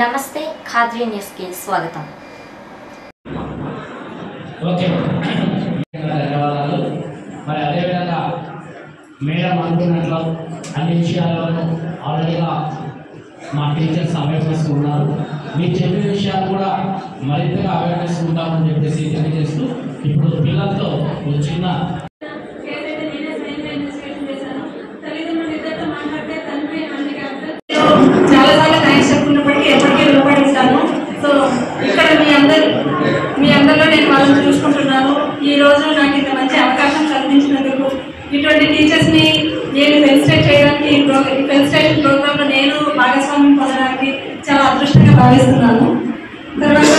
నమస్తే ఖాద్రీ న్యూస్ కి స్వాగతం. ఓకే, ధన్యవాదాలు. మరి అదేవిధంగా మేడం అనుకున్నట్లు అన్ని విషయాల్లోనూ ఆల్రెడీగా మా టీచర్స్ అవేర్నెస్ ఉన్నారు. మీరు చెప్పే విషయాలు కూడా మరింతగా అవేర్నెస్ ఉంటామని చెప్పేసి తెలియజేస్తూ ఇప్పుడు పిల్లలతో ఒక చిన్న చాలాసార్లు థ్యాంక్స్ చెప్పుకున్నప్పటికీ ఎప్పటికీ రుణపడిస్తాను. సో ఇక్కడ మీ అందరిలో నేను వాళ్ళని చూసుకుంటున్నాను. ఈరోజు నాకు ఇంత మంచి అవకాశం కల్పించినందుకు ఇటువంటి టీచర్స్ని నేను ఫెలిసిటేట్ చేయడానికి ఈ ఫెలిసిటేషన్ ప్రోగ్రాంలో నేను భాగస్వామ్యం పొందడానికి చాలా అదృష్టంగా భావిస్తున్నాను. తర్వాత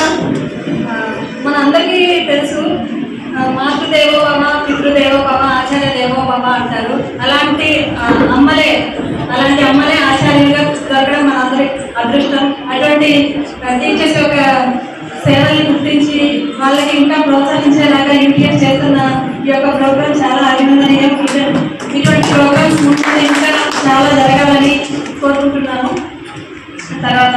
మన అందరికీ తెలుసు, మాతృదేవో భవ, పితృదేవో భవ, ఆచార్య దేవో భవ అంటారు. అలాంటి అమ్మలే ఆచార్యులుగా దొరకడం మనందరి అదృష్టం. అటువంటి టీచర్స్ యొక్క సేవల్ని గుర్తించి వాళ్ళకి ఇంకా ప్రోత్సహించేలాగా యూటీఎస్ చేస్తున్న ఈ యొక్క ప్రోగ్రామ్ చాలా అభినందనీయం. ఇటువంటి ప్రోగ్రామ్స్ ముందు ఇంకా చాలా జరగాలని కోరుకుంటున్నాను. తర్వాత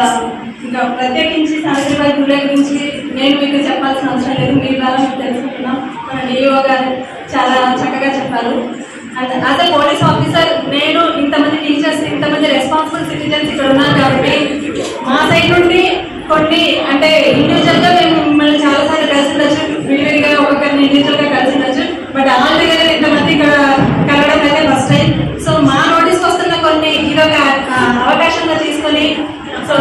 ఇంకా ప్రత్యేకించి సావిత్రిబాయి పూలే గురించి నేను మీకు చెప్పాల్సిన అవసరం లేదు, మీ ద్వారా మీకు తెలుసుకుంటున్నాం. మన డిఓ గారు చాలా చక్కగా చెప్పారు. And as a police officer నేను ఇంతమంది టీచర్స్, ఇంతమంది రెస్పాన్సిబుల్ సిటిజన్స్ ఇక్కడ ఉన్నాను కాబట్టి మా సైడ్ నుండి కొన్ని అంటే ఇండివిజువల్గా మేము మిమ్మల్ని చాలాసార్లు కలిసి ఉండొచ్చు, విడివిడిగా ఒక్కొక్కరిని ఇండివిజువల్గా కలిసి ఉండొచ్చు. బట్ ఆల్ టుగెదర్ ఇంతమంది ఇక్కడ కలవడం అయితే ఫస్ట్ టైం. సో మా నోటీస్కి వస్తున్న కొన్ని ఇదొక అవకాశంగా తీసుకొని సో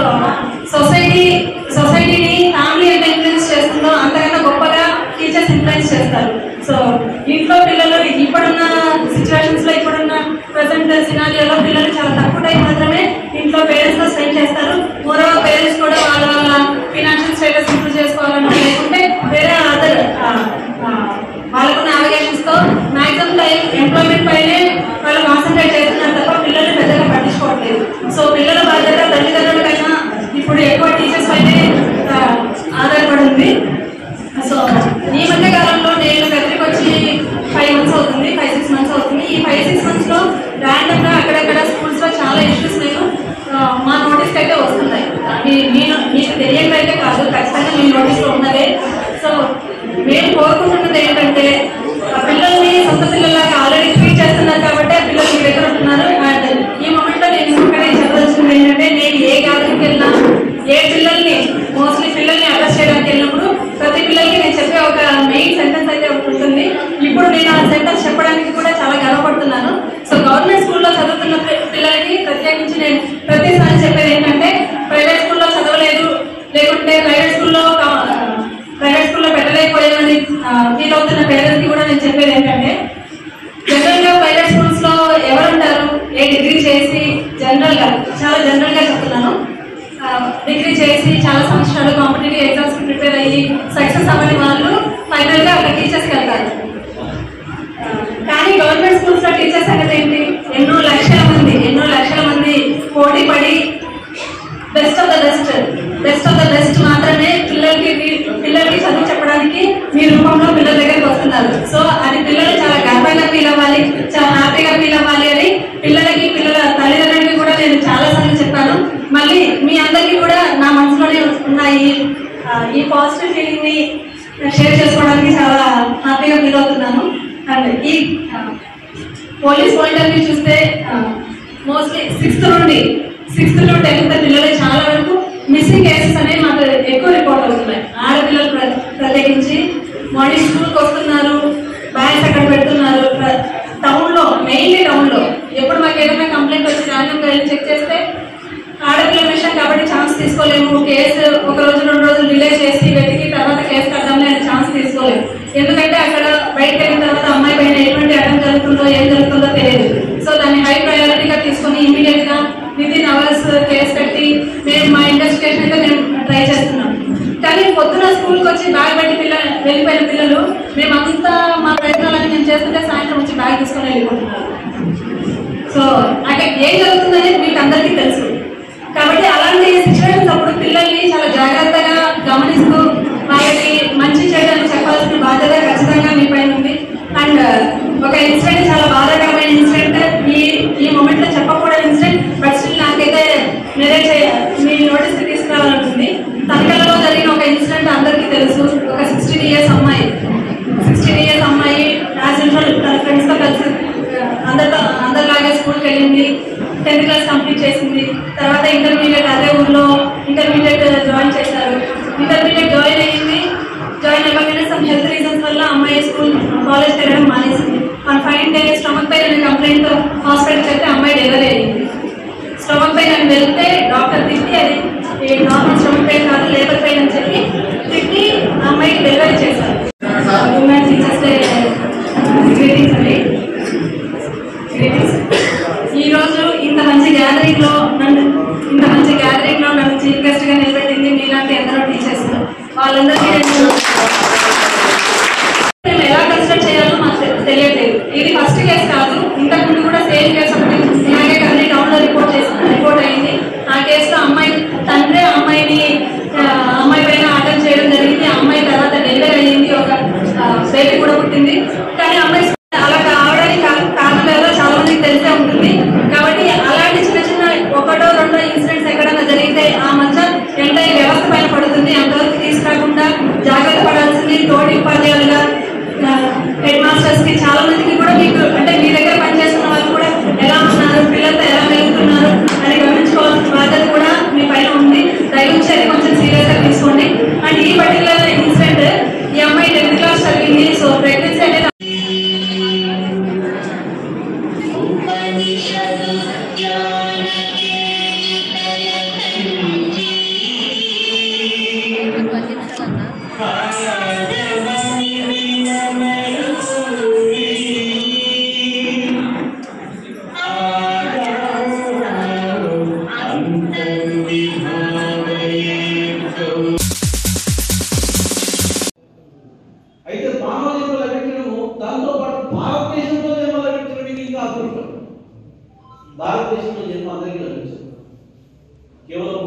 సొసైటీని ఫ్యామిలీ ఎంత ఇన్ఫ్లుయెన్స్ చేస్తుందో అంతకన్నా గొప్పగా టీచర్స్ ఇన్ఫ్లుయెన్స్ చేస్తారు. సో ఇంట్లో పిల్లలు ఇప్పుడున్న సిచ్యువేషన్స్ లో, ఇప్పుడున్న ప్రజెంట్ సినారియోలో పిల్లలు చాలా తక్కువ టైం మాత్రమే ఇంట్లో పేరెంట్స్ తో స్పెండ్ చేస్తారు. మోరోవర్ పేరెంట్స్ కూడా వాళ్ళ ఫినాన్షియల్ స్టేటస్ ఇంప్రూవ్ చేసుకోవాలని లేకుంటే వేరే అదర్ వాళ్ళకున్న నావిగేషన్స్ తో మాక్సిమం టైం ఎంప్లాయ్మెంట్ పైనే వాళ్ళు కాన్సన్ట్రేట్ చేస్తున్నారు తప్ప పిల్లలు పెద్దగా పట్టించుకోవట్లేదు. సో పిల్లల బాధ్యత తల్లిదండ్రుల కన్నా ఇప్పుడు ఎక్కువ టీచర్స్ పైనే ఆధారపడి ఉంది. సో ఈ మధ్య కాలంలో నేను దగ్గరికి వచ్చి 5-6 months అవుతుంది. ఈ 5-6 months లో ర్యాండమ్ గా అక్కడక్కడ స్కూల్స్ లో చాలా ఇష్యూస్ నేను మా నోటీస్కి అయితే వస్తున్నాయి. మీకు తెలియట్లయితే కాదు, ఖచ్చితంగా మీ నోటీస్ లో ఉన్నదే. సో మేము కోరుకుంటున్నది ఏంటంటే పిల్లల్ని సొంత పిల్లల్లాగా ఆల్రెడీ ట్రీట్ చేస్తున్నారు కాబట్టి ఆ పిల్లలు మీ దగ్గర ఉంటున్నారు. అండ్ ఈ మూమెంట్ లో నేను ఇంకొకటి చెప్పాల్సింది ఏంటంటే నేను ఏ గ్యాదరింగ్కి వెళ్ళినా మోస్ట్లీ పిల్లల్ని అడ్రస్ చేయడానికి వెళ్ళినప్పుడు ప్రతి పిల్లలకి నేను చెప్పే ఒక మెయిన్ సెంటెన్స్ అయితే ఉంటుంది. ఇప్పుడు నేను ఆ సెంటెన్స్ చెప్పడానికి కూడా చాలా గర్వపడుతున్నాను. సో గవర్నమెంట్ స్కూల్లో చదువుతున్న పిల్లలకి ప్రత్యేకించి నేను ప్రతిసారి చెప్పేది ఏంటంటే ప్రైవేట్ స్కూల్లో చదవలేదు, లేకుంటే ప్రైవేట్ స్కూల్లో పెట్టలేకపోయామని ఫీల్ అవుతున్న పేరెంట్స్కి కూడా నేను చెప్పేది ఏంటంటే జనరల్గా ప్రైవేట్ స్కూల్స్ లో ఎవరుంటారు, ఏ డిగ్రీ చేసి చాలా జనరల్ గా చెప్తున్నాను, డిగ్రీ చేసి చాలా సంవత్సరాలు కాంపిటేటివ్ ఎగ్జామ్స్ ప్రిపేర్ అయ్యి సక్సెస్ అవ్వని వాళ్ళు ఫైనల్ గా అక్కడ టీచర్స్కి వెళ్తారు. కానీ గవర్నమెంట్ స్కూల్స్ లో టీచర్స్ అనేది ఏంటి, ఎన్నో లక్షల మంది పోటీ పడి బెస్ట్ ఆఫ్ ద బెస్ట్ మాత్రమే పిల్లలకి చదువు చెప్పడానికి మీ రూపంలో పిల్లల దగ్గరికి వస్తున్నారు. సో అది పిల్లలు చాలా గర్వంగా ఫీల్ అవ్వాలి, చాలా హ్యాపీగా ఫీల్ అవ్వాలి అని పిల్లల తల్లిదండ్రులకి కూడా నేను చాలాసార్లు చెప్పాను. మళ్ళీ మీ అందరికీ కూడా నా మనసులోనే ఉన్న ఈ పాజిటివ్ ఫీలింగ్ ని షేర్ చేసుకోవడానికి చాలా హ్యాపీగా ఫీల్ అవుతున్నాను. అండ్ ఈ పోలీస్ పాయింట్ ఆఫ్ వ్యూ చూస్తే మోస్ట్లీ 6th to 10th పిల్లలు చాలా వరకు మిస్సింగ్ కేసెస్ అనేవి మాకు ఎక్కువ రిపోర్ట్ అవుతున్నాయి. ఆడపిల్లలు ప్రత్యేకించి మార్నింగ్ స్కూల్కి వస్తున్నారు, బ్యాగ్స్ అక్కడ పెడుతున్నారు. మెయిన్లీ టౌన్లో ఎప్పుడు మాకు ఏదైనా కంప్లైంట్ వచ్చి ర్యాండమ్గా వెళ్ళి చెక్ చేస్తే ఆడపిల్లల విషయం కాబట్టి ఛాన్స్ తీసుకోలేము, కేసు 1 రోజు 2 రోజులు డిలే చేసి వెతికి తర్వాత కేసు కట్టాలని అని ఛాన్స్ తీసుకోలేము. ఎందుకంటే అక్కడ బయటకు వెళ్ళిన తర్వాత అమ్మాయి పైన ఎటువంటి అటెంప్ట్ జరుగుతుందో ఏం జరుగుతుందో తెలియదు. సో దాన్ని హై ప్రయారిటీగా తీసుకొని ఇమీడియట్ గా వితిన్ అవర్స్ కేసు కట్టి మేము మా ఇన్వెస్టిగేషన్ అయితే మేము ట్రై చేస్తున్నాం. కానీ పొద్దున స్కూల్కి వచ్చి బ్యాగ్ పెట్టి వెళ్ళిపోయిన పిల్లలు మేమంతా మా ప్రయత్నాలని మేము చేస్తుంటే సాయంత్రం వచ్చి బ్యాగ్ తీసుకొని వెళ్ళిపోతున్నారు. సో అక్కడ ఏం జరుగుతుందనేది మీకు అందరికీ తెలుసు. కాబట్టి అలాంటి సిచ్యువేషన్స్ అప్పుడు పిల్లల్ని చాలా జాగ్రత్తగా గమనిస్తూ వాళ్ళకి మంచి చేయడానికి చెప్పాల్సిన బాధ్యత ఖచ్చితంగా మీ పైన ఉంది. అండ్ ఒక ఇన్సిడెంట్, చాలా బాధాకరమైన ఇన్సిడెంట్, ఈ మూమెంట్ లో చెప్పకూడని ఇన్సిడెంట్, బట్ స్టిల్ నాకైతే మీ నోటీస్కి తీసుకురావాలని కంప్లీట్ చేసింది. తర్వాత ఇంటర్మీడియట్ అదే ఊర్లో ఇంటర్మీడియట్ జాయిన్ చేశారు. ఇంటర్మీడియట్ జాయిన్ అయ్యింది. జాయిన్ అవ్వగానే సమ్ హెల్త్ రీజన్స్ వల్ల అమ్మాయి కాలేజ్ తిరగడం మానేసింది. One fine day stomach pain అనే కంప్లైంట్ హాస్పిటల్ చెప్తే అమ్మాయి డెలివరీ అయ్యింది. స్టమక్ పెయిన్ అని వెళ్తే డాక్టర్ తిట్టి అది నార్మల్ స్టమక్ పెయిన్ కాదు లేబర్ పెయిన్ అని చెప్పి తిట్టి అమ్మాయికి డెలివరీ చేశారు. ఉమెన్ టీచర్స్ డే గ్రీటింగ్స్ అండి. గ్రీటింగ్స్. ఈరోజు ఇంత మంచి గ్యాదరింగ్ లో నన్ను చీఫ్ గెస్ట్ గా నిలబెట్టింది మీలాంటి ఎందరో టీచర్స్. వాళ్ళందరికీ మేము ఎలా కన్సిడర్ చేయాలో మాకు తెలియట్లేదు. ఇది ఫస్ట్ కేసు కాదు, ఇంతకుముందు కూడా సేమ్ కేసు ఒకటి ఇలాగే కన్నీ టౌన్ లో రిపోర్ట్ అయింది. ఆ కేసులో అమ్మాయి తండ్రి అమ్మాయి పైన అటెంప్ట్ చేయడం జరిగింది. అమ్మాయి తర్వాత డెలివరీ అయ్యింది, ఒక బేబీ కూడా పుట్టింది. కానీ అమ్మాయి అలా కావడానికి కారణం ఏదో చాలా మందికి తెలిసే ఉంటుంది. కాబట్టి అలాంటి చిన్న చిన్న ఒకటో రెండో ఇన్సిడెంట్స్ ఎక్కడైనా జరిగితే ఆ మధ్య ఎంటైర్ వ్యవస్థ పైన పడుతుంది. అంతవరకు తీసుకురాకుండా జాగ్రత్త పడాల్సింది తోటి ఉపాధ్యాయులుగా హెడ్ మాస్టర్స్ కి చాలా మందికి కూడా మీకు అంటే మీ దగ్గర పనిచేస్తున్న వాళ్ళు కూడా ఎలా ఉన్నారు, పిల్లలతో ఎలా వెళ్తున్నారు అని గమనించుకోవాల్సిన బాధ్యత కూడా మీ పైన ఉంది. దయచేసి అది కొంచెం సీరియస్ గా తీసుకోండి. అండ్ ఈ పర్టికులర్ ఇన్సిడెంట్ ఈ అమ్మాయి 10th క్లాస్ చదివింది. సో ప్రెగ్నెన్సీ అనేది అయితే మానవ జన్మ లభించడము దాంతో పాటు భారతదేశంలో జన్మ లభించడం ఇంకా అదృష్టం. భారతదేశంలో జన్మ అందరికీ లభించదు. కేవలం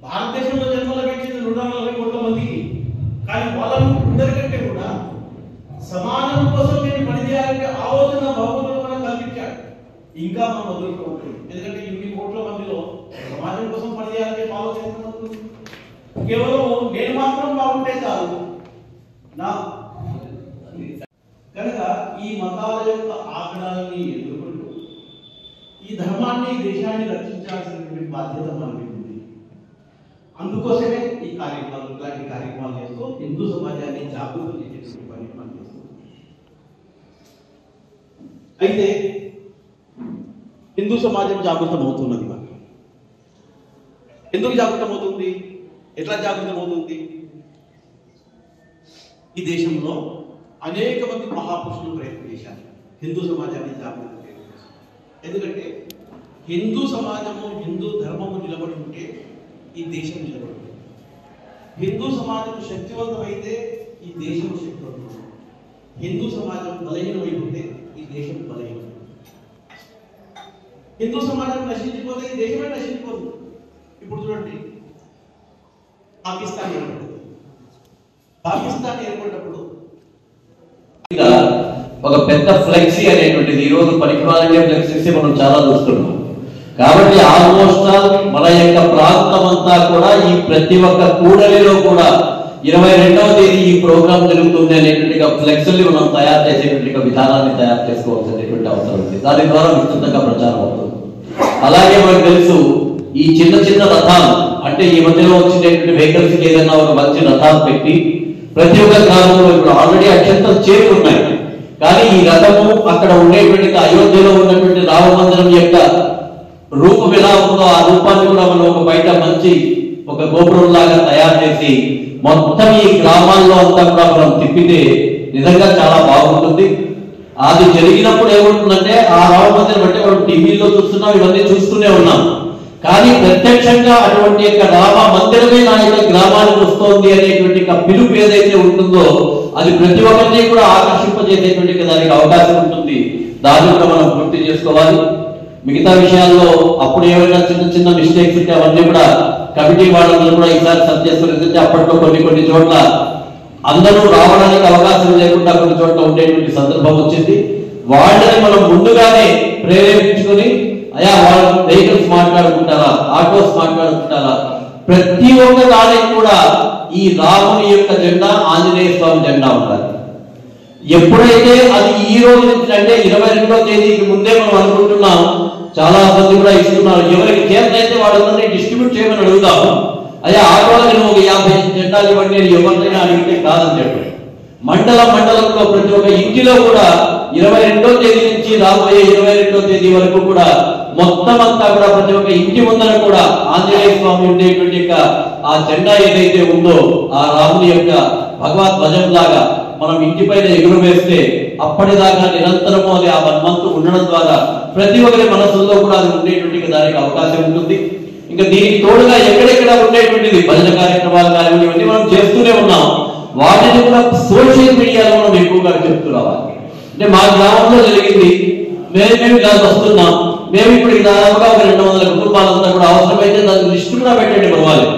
భారతదేశంలో జన్మ లభించింది 140 కోట్ల మందికి. కానీ వాళ్ళందరికంటే కూడా సమాజం కోసం నేను పనిచేయాలంటే ఆలోచన భగవంతుడు మనం కల్పించాడు. ఇంకా మనం అదృష్టం ఉంటుంది. ఎందుకంటే ఇన్ని కోట్ల మందిలో సమాజం కోసం పనిచేయాలంటే ఆలోచన ఉంటుంది. కేవలం నేను మాత్రం బాగుంటే చాలు నా కనుక ఈ మతాల యొక్క ఆగ్రహాన్ని ఎదుర్కొంటూ ఈ ధర్మాన్ని దేశాన్ని రక్షించాల్సినటువంటి బాధ్యత మనకి ఉంది. అందుకోసమే ఈ కార్యక్రమాలు ఇలాంటి కార్యక్రమాలు చేస్తూ హిందూ సమాజాన్ని జాగృతం చేసేటువంటి పని మనం చేస్తాం. అయితే హిందూ సమాజం జాగృతం అవుతున్నది. ఎందుకు జాగృతం అవుతుంది? ఎట్లా జాగృతం అవుతుంది? ఈ దేశంలో అనేక మంది మహాపురుషులు ప్రయత్నం చేశారు హిందూ సమాజాన్ని జాగృతం చేయడం. ఎందుకంటే హిందూ సమాజము హిందూ ధర్మము నిలబడి ఉంటే ఈ దేశం నిలబడి ఉంటుంది. హిందూ సమాజం శక్తివంతమైతే ఈ దేశం శక్తివంతం. హిందూ సమాజం బలహీనమైపోతే ఈ దేశం బలహీనం. హిందూ సమాజం నశించిపోతే ఈ దేశమే నశించిపోతుంది. ఇప్పుడు చూడండి, పాకిస్తాన్ ఏర్పడినప్పుడు ఒక పెద్ద ఫ్లెక్సీ అనేటువంటిది ఈ రోజు పనికిమాలనే ఫ్లెక్సీస్ మనం చాలా చూస్తున్నాం. కాబట్టి ఆల్మోస్ట్ మన యొక్క ప్రాంతం అంతా కూడా ఈ ప్రతి ఒక్క కూడలిలో కూడా 22వ తేదీ ఈ ప్రోగ్రామ్ జరుగుతుంది అనేటువంటి ఫ్లెక్సీని మనం తయారు చేసేటువంటి విధానాన్ని తయారు చేసుకోవాల్సినటువంటి అవసరం ఉంది. దాని ద్వారా విస్తృతంగా ప్రచారం అవుతుంది. అలాగే మనకు తెలుసు ఈ చిన్న చిన్న రథాలు అంటే ఈ మధ్యలో వచ్చినటువంటి వెహికల్స్ కి ఏదైనా ఒక మంచి రథాలు పెట్టి ప్రతి ఒక్క గ్రామంలో ఇప్పుడు ఆల్రెడీ అక్షంతలు చేరుకున్నాయి. కానీ ఈ రథము అక్కడ ఉండేటువంటి అయోధ్యలో ఉన్నటువంటి రామ మందిరం యొక్క రూపం ఎలా ఉందో ఆ రూపాన్ని కూడా మనం ఒక బయట మంచి ఒక గోపురం లాగా తయారు చేసి మొత్తం ఈ గ్రామాల్లో అంతా కూడా మనం తిప్పితే నిజంగా చాలా బాగుంటుంది. అది జరిగినప్పుడు ఏమవుతుందంటే ఆ రామ మందిరం అంటే మనం టీవీలో చూస్తున్నాం, ఇవన్నీ చూస్తూనే ఉన్నాం. కానీ ప్రత్యక్షంగా అటువంటి యొక్క రామ మందిరమే నా యొక్క గ్రామానికి వస్తోంది అనేటువంటి పిలుపు ఏదైతే ఉంటుందో అది ప్రతి ఒక్కరిని కూడా ఆకర్షింపజేసేటువంటి దానికి అవకాశం ఉంటుంది. దాన్ని కూడా మనం పూర్తి చేసుకోవాలి. మిగతా విషయాల్లో అప్పుడు ఏమైనా చిన్న చిన్న మిస్టేక్స్ ఉంటే అవన్నీ కూడా కమిటీ వాళ్ళందరూ కూడా ఈసారి సరి చేసుకుని అప్పట్లో కొన్ని చోట్ల అందరూ రావడానికి అవకాశం లేకుండా కొన్ని చోట్ల ఉండేటువంటి సందర్భం వచ్చింది. వాళ్ళని మనం ముందుగానే ప్రేరేపించుకొని అయా వాళ్ళు వెహికల్స్ మాట్లాడుకుంటారా, ఆటోస్ మాట్లాడుకుంటారా, ప్రతి ఒక్క దానికి కూడా ఈ రాముని యొక్క జెండా, ఆంజనేయ స్వామి జెండా ఉండాలి. ఎప్పుడైతే అది ఈ రోజు నుంచి అంటే 22వ తేదీకి ముందే మనం అనుకుంటున్నాం, చాలా మంది కూడా ఇస్తున్నారు, ఎవరికి చేతనైతే వాళ్ళందరినీ డిస్ట్రిబ్యూట్ చేయమని అడుగుతాము. అయ్యా ఆటోలకి నువ్వు 50 జెండాలు ఇవ్వండి నేను ఎవరినైనా అడిగితే కాదని చెప్పాడు. మండలంలో ప్రతి ఒక్క ఇంటిలో కూడా 22వ తేదీ నుంచి రాబోయే 22వ తేదీ వరకు కూడా మొత్తం అంతా కూడా ప్రతి ఒక్క ఇంటి ముందర కూడా ఆంజనేయ స్వామి ఉండేటువంటి ఆ జెండా ఏదైతే ఉందో ఆ రాముని యొక్క భగవత్ ధ్వజం లాగా మనం ఇంటి పైన ఎగురు వేస్తే అప్పటిదాకా నిరంతరము అది ఆ 1 month ఉండడం ద్వారా ప్రతి ఒక్కరి మనసుల్లో కూడా అది ఉండేటువంటి దానికి అవకాశం ఉంటుంది. ఇంకా దీనికి తోడుగా ఎక్కడెక్కడ ఉండేటువంటిది భజన కార్యక్రమాలు కానీ ఇవన్నీ మనం చేస్తూనే ఉన్నాం. వాటిని కూడా సోషల్ మీడియాలో మనం ఎక్కువగా చెప్తూ రావాలి. అంటే మా గ్రామంలో జరిగింది, మేము ఇలా వస్తున్నాం, మేము ఇప్పుడు దాదాపుగా ఒక 200 కుటుంబాలంతా కూడా అవసరమైతే దాని లిస్టు కూడా పెట్టండి పర్వాలేదు.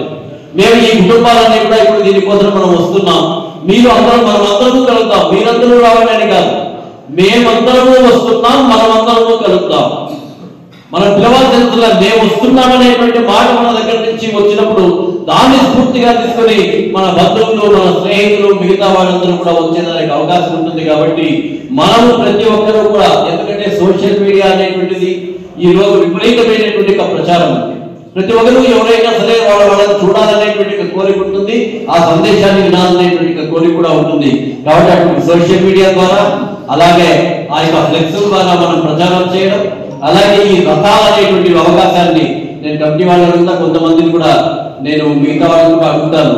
మేము ఈ కుటుంబాలన్నీ కూడా ఇప్పుడు దీనికోసం మనం వస్తున్నాం, మీరు అందరూ మనమందరము కలుగుతాం, మీరందరూ రావాలని కాదు, మేమందరము వస్తున్నాం, మనమందరము కలుగుతాం. మనం పిలవాల్సిన మేము వస్తున్నామనేటువంటి మాట మన దగ్గర నుంచి వచ్చినప్పుడు దాన్ని స్ఫూర్తిగా తీసుకొని మన బంధువులు, మన స్నేహితులు, మిగతా వాళ్ళందరూ కూడా వచ్చేదానికి అవకాశం ఉంటుంది. కాబట్టి మనము ప్రతి ఒక్కరూ కూడా, ఎందుకంటే సోషల్ మీడియా అనేటువంటిది ఈ రోజు విపరీతమైనటువంటి ప్రచారం ఉంది. ప్రతి ఒక్కరు ఎవరైనా సరే వాళ్ళని చూడాలనేటువంటి కోరిక ఉంటుంది, ఆ సందేశాన్ని వినాలనేటువంటి కోరిక కూడా ఉంటుంది. కాబట్టి అటు సోషల్ మీడియా ద్వారా అలాగే ఆ యొక్క ఫ్లెక్స్ ద్వారా మనం ప్రచారం చేయడం, అలాగే ఈ రథాలు అనేటువంటి అవకాశాన్ని నేను కమిటీ వాళ్ళని అడుగుతా, కొంతమందిని కూడా నేను మిగతా వాళ్ళని కూడా అడుగుతాను.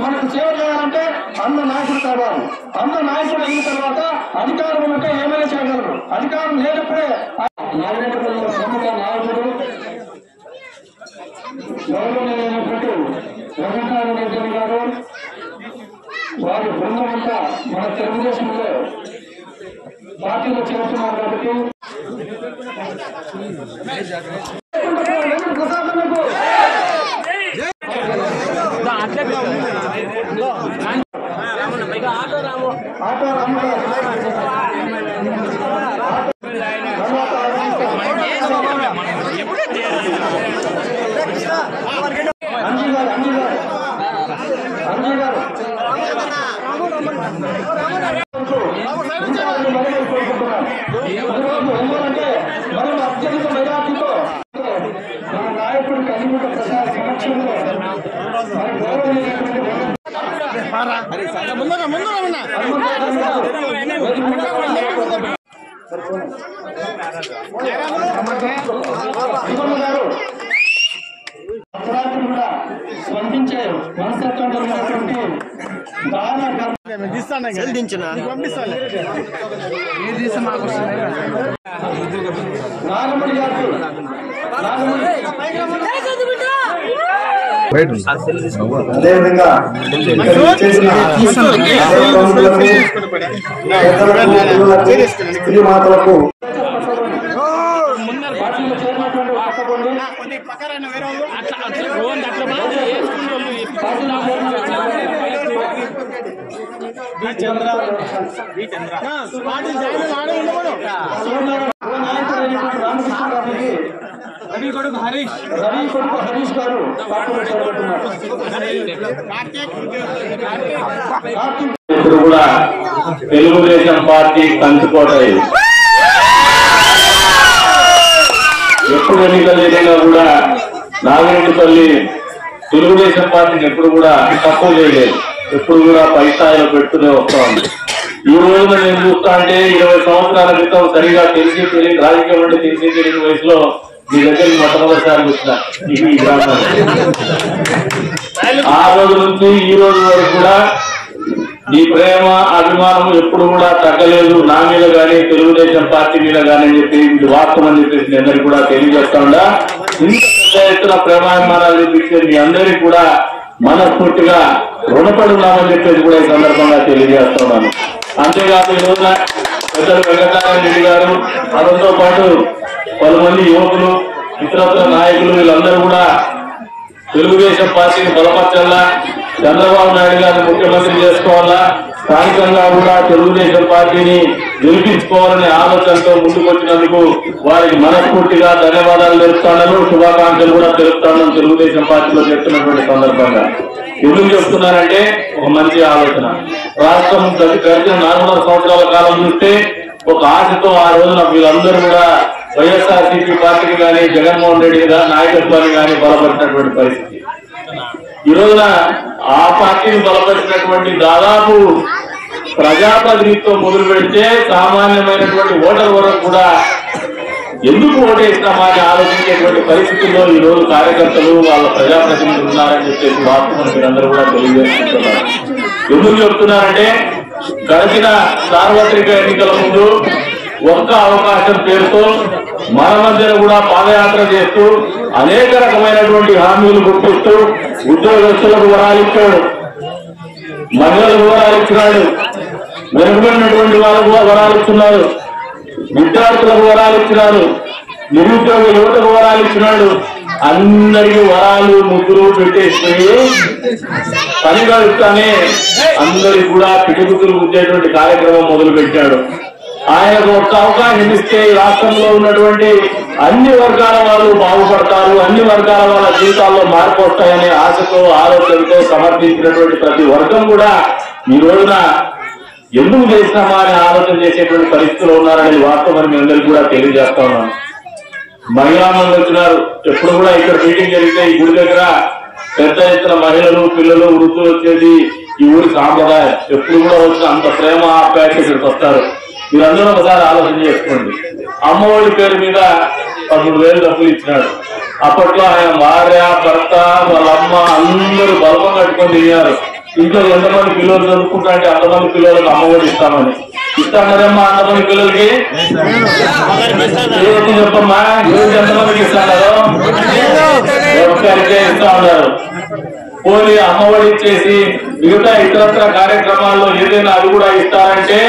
మనకు సేవ చేయాలంటే అన్న నాయకుడు కావాలి. అన్న నాయకుడు అయిన తర్వాత అధికారం ఉంటే ఏమైనా చేయగలరు. అధికారం లేనప్పుడే నాయకుడు గౌరవమైనటువంటి వెంకటరామరెడ్డి గారు వారి బృందం అంతా మన తెలుగుదేశంలో పార్టీలో చేస్తున్నారు. కాబట్టి ఆటో అంటే మనం అత్యధిక మెజార్టీతో మన నాయకుడు కనిముఖ ప్రసాద్ సమక్షంలో మరి గౌరవమైనటువంటి అపరాధులు కూడా స్పందించే మనస్తత్వం కలిగినటువంటి నాగమణి గారు అదేవిధంగా స్త్రీ మాతలకు రవి కొడుకు హరీష్ గారు ఇప్పుడు కూడా తెలుగుదేశం పార్టీ కంచుకోట. ఎప్పుడు ఎన్నికలు జరిగినా కూడా నాగిరెడ్డిపల్లి తెలుగుదేశం పార్టీని ఎప్పుడు కూడా తక్కువ చేయలేదు, ఎప్పుడు కూడా పై స్థాయిలో పెడుతూనే వస్తా ఉంది. ఈ రోజున నేను చూస్తా అంటే 20 సంవత్సరాల క్రితం సరిగా తెలియని రాజకీయం అంటే తెలియని వయసులో మీ దగ్గరికి మొట్టమొదటిసారి వచ్చిన ఈ గ్రామాన్ని. ఆ రోజు నుంచి ఈ రోజు వరకు కూడా ఈ ప్రేమ అభిమానం ఎప్పుడు కూడా తగ్గలేదు, నా మీద కానీ తెలుగుదేశం పార్టీ మీద కానీ అని చెప్పి ఇది వాస్తవం అని చెప్పేసి మీ అందరికి కూడా తెలియజేస్తా ఉండా. ఇంత పెద్ద ఎత్తున ప్రేమాభిమానాలు చూపించే మీ అందరికీ కూడా మనస్ఫూర్తిగా రుణపడి ఉన్నామని చెప్పేసి కూడా ఈ సందర్భంగా తెలియజేస్తున్నాను. అంతేకాదు ఈ రోజున పెద్దలు వెంకటరామరెడ్డి గారు, అతనితో పాటు పలుమంది యువకులు, ఇతరత్ర నాయకులు వీళ్ళందరూ కూడా తెలుగుదేశం పార్టీని బలపరచాలా, చంద్రబాబు నాయుడు గారిని ముఖ్యమంత్రి చేసుకోవాలా, స్థానికంగా కూడా తెలుగుదేశం పార్టీని గెలిపించుకోవాలనే ఆలోచనతో ముందుకొచ్చినందుకు వారికి మనస్ఫూర్తిగా ధన్యవాదాలు తెలుపుతాను, శుభాకాంక్షలు కూడా తెలుపుతాను తెలుగుదేశం పార్టీలో చెప్తున్నటువంటి సందర్భంగా. ఎందుకు చెప్తున్నానంటే ఒక మంచి ఆలోచన. రాష్ట్రం గడిచిన 400 సంవత్సరాల కాలం చూస్తే ఒక ఆశతో ఆ రోజున వీళ్ళందరూ కూడా వైఎస్ఆర్సీపీ పార్టీకి కానీ జగన్మోహన్ రెడ్డి నాయకత్వాన్ని కానీ బలపరిచినటువంటి పరిస్థితి. ఈ రోజున ఆ పార్టీని బలపరిచినటువంటి దాదాపు ప్రజాప్రతినిధితో మొదలు పెడితే సామాన్యమైనటువంటి ఓటర్ వరకు కూడా ఎందుకు ఓటేస్తామా అని ఆలోచించేటువంటి పరిస్థితుల్లో ఈ రోజు కార్యకర్తలు వాళ్ళ ప్రజాప్రతినిధులు ఉన్నారని చెప్పేసి వాస్తవం మీరందరూ కూడా తెలియజేస్తున్నారు. ఎందుకు చెప్తున్నారంటే గడిచిన సార్వత్రిక ఎన్నికల ముందు ఒక్క అవకాశం పేరుతో మన మధ్యన కూడా పాదయాత్ర చేస్తూ అనేక రకమైనటువంటి హామీలు గుర్తిస్తూ ఉద్యోగస్తులకు వరాలిచ్చాడు, మహిళలకు వరాలిచ్చినాడు, వెనుకబడినటువంటి వాళ్ళకు వరాలిస్తున్నారు, విద్యార్థులకు వరాలిచ్చినారు, నిరుద్యోగ యువతకు వరాలిచ్చినాడు. అందరికీ వరాలు ముగ్గురు పెట్టేసి పనిగా ఇస్తానే అందరికి కూడా పిటిగుతులు గుద్దేటువంటి కార్యక్రమం మొదలు పెట్టాడు. ఆయనకు ఒక్క అవకాశం ఇస్తే ఈ రాష్ట్రంలో ఉన్నటువంటి అన్ని వర్గాల వాళ్ళు బాగుపడతారు, అన్ని వర్గాల వాళ్ళ జీవితాల్లో మార్పు వస్తాయనే ఆశతో ఆలోచనతో సమర్థించినటువంటి ప్రతి వర్గం కూడా ఈ రోజున ఎందుకు చేసినామా అని ఆలోచన చేసేటువంటి పరిస్థితులు ఉన్నారనేది వాస్తవం మీ అందరికీ కూడా తెలియజేస్తా ఉన్నాను. మహిళా మంది వచ్చినారు. ఎప్పుడు కూడా ఇక్కడ మీటింగ్ జరిగితే ఈ గుడి దగ్గర పెద్ద ఎత్తున మహిళలు, పిల్లలు, వృద్ధులు వచ్చేది ఈ ఊరి సాంప్రదాయం. ఎప్పుడు కూడా వచ్చిన అంత ప్రేమ ఆప్యాయత ఇక్కడికి వస్తారు. మీరందరూ ఒకసారి ఆలోచన చేసుకోండి. అమ్మఒడి పేరు మీద 13,000 డబ్బులు ఇచ్చినాడు. అప్పట్లో ఆయన భార్య, భర్త, వాళ్ళ అమ్మ అందరూ బల్బం కట్టుకొని తిరిగారు. ఇంట్లో ఎంతమంది పిల్లలు చదువుకుంటా అంటే అంతమంది పిల్లలకు అమ్మఒడి ఇస్తామని. ఇస్తానమ్మా అంతమంది పిల్లలకి చెప్పమ్మా, ఎంతమందికి ఇస్తాను? ఒక్కరికే ఇస్తా ఉన్నారు. పోనీ అమ్మఒడి ఇచ్చేసి మిగతా ఇతరత్ర కార్యక్రమాల్లో ఏదైనా అది కూడా ఇస్తారంటే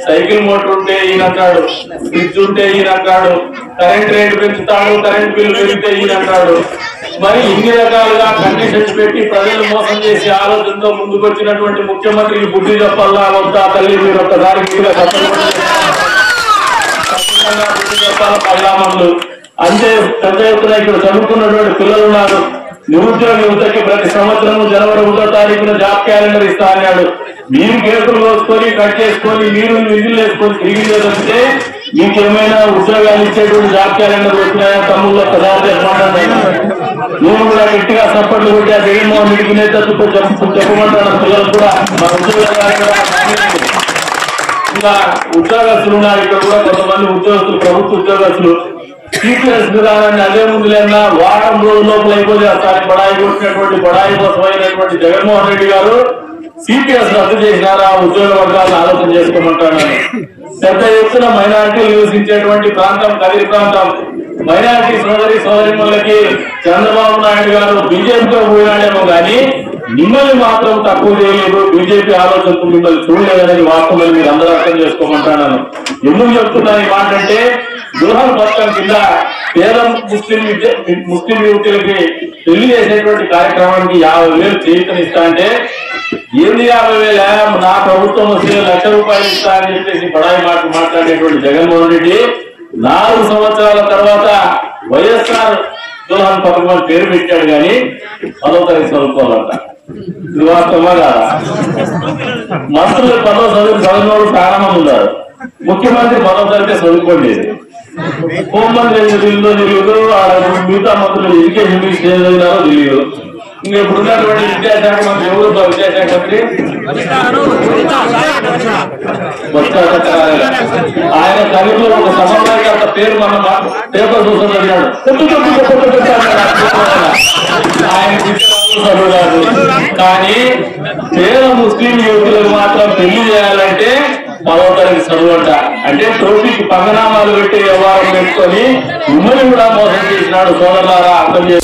సైకిల్ మోటార్ ఉంటే ఈయనంటాడు, ఫ్రిడ్జ్ ఉంటే ఈయనంటాడు, కరెంట్ రేటు పెంచుతాడు, కరెంట్ బిల్లు పెరిగితే ఈయనంటాడు. మరి ఇన్ని రకాలుగా కండిషన్స్ పెట్టి ప్రజలు మోసం చేసి ఆలోచనతో ముందుకు వచ్చినటువంటి ముఖ్యమంత్రికి బుద్ధి చెప్పాలా వద్దా తల్లి? మీరు ఒక్కసారి బుద్ధి చెప్పాలా? పరిణామాలు అంతే పెద్ద ఎత్తున ఇక్కడ చదువుకున్నటువంటి పిల్లలు ఉన్నారు. నిరుద్యోగ యువతకి ప్రతి సంవత్సరం జనవరి 1వ తారీఖున జాబ్ క్యాలెండర్ ఇస్తా అన్నాడు. మీరు కేసులు వేసుకొని కట్ చేసుకొని మీరు విధులు వేసుకొని తిరిగి లేదంటే మీకేమైనా ఉద్యోగాలు ఇచ్చేటువంటి జాబ్ క్యాలెండర్ వచ్చినాయా తమ్ముళ్ళు? ఒకసారి నేను కూడా గట్టిగా సపోర్ట్లు కొట్టి ఆ జగన్మోహన్ రెడ్డికి నేతృత్వం చెప్పమంటాను. పిల్లలు కూడా మా ఇంకా ఉద్యోగస్తులు ఉన్నారు. ఇక్కడ కూడా కొంతమంది ఉద్యోగస్తులు, ప్రభుత్వ ఉద్యోగస్తులు సిపిఎస్ విధానాన్ని అదే ముందు లేనా వారం రోజుల లోపల అయిపోతే బడాయి కొట్టినటువంటి బడాయి కోసమైనటువంటి జగన్మోహన్ రెడ్డి గారు సిపిఎస్ రద్దు చేసినారా? ఉద్యోగ వర్గాలను ఆలోచన చేసుకోమంటాను. పెద్ద ఎత్తున మైనారిటీలు నివసించేటువంటి ప్రాంతం కదిరి ప్రాంతం. మైనారిటీ సోదరిమణులకి చంద్రబాబు నాయుడు గారు బీజేపీతో పోయినాడేమో కానీ మిమ్మల్ని మాత్రం తక్కువ చేయలేదు. బీజేపీ ఆలోచనకు మిమ్మల్ని చూడలేదనేది వాస్తవం మీరు అందరూ అర్థం చేసుకోమంటాను. ఎందుకు చెప్తున్నాను ఈ మాట అంటే దుల్హన్ పథకం కింద పేద ముస్లిం యువకులకి పెళ్లి చేసేటువంటి కార్యక్రమానికి 50,000 చేయూతనిస్తా అంటే ఏంది 50,000 నా ప్రభుత్వం వస్తే ₹1,00,000 ఇస్తా అని చెప్పేసి బడాయి మాట్లాడేటువంటి జగన్మోహన్ రెడ్డి 4 సంవత్సరాల తర్వాత వైఎస్ఆర్ దుల్హన్ పథకం అని పేరు పెట్టాడు కానీ 10వ తరగతి చదువుకోవాలంట. ఇది వాస్తవమా కాదా? మంత్రులు 10వ తరగతి చదివినోడు ప్రారంభం ఉన్నారు. ముఖ్యమంత్రి 10వ తరగతి చదువుకోండి. హోంమంత్రి తెలియదు, మిగతా మంత్రులు ఎడ్యుకేషన్ మినిస్టర్ ఏం చదివినారో తెలియదు. ఇంకా ఇప్పుడు ఉన్నటువంటి విద్యాశాఖ మంత్రి ఎవరు? విద్యాశాఖ మంత్రి ఆయన చదువులో ఒక సమన్వయకర్త పేరు మన పేపర్ చూసిన చదివాడు. ఆయన చదువురాదు. కానీ పేద ముస్లిం యువకులకు మాత్రం పెళ్లి చేయాలంటే 10వ తరగతి చదువుంట. అంటే టోపీకి పంగనామాలు పెట్టి వ్యవహారం పెట్టుకొని మిమ్మల్ని కూడా మోసం చేసినాడు. సోదరులారా అర్థం చేసి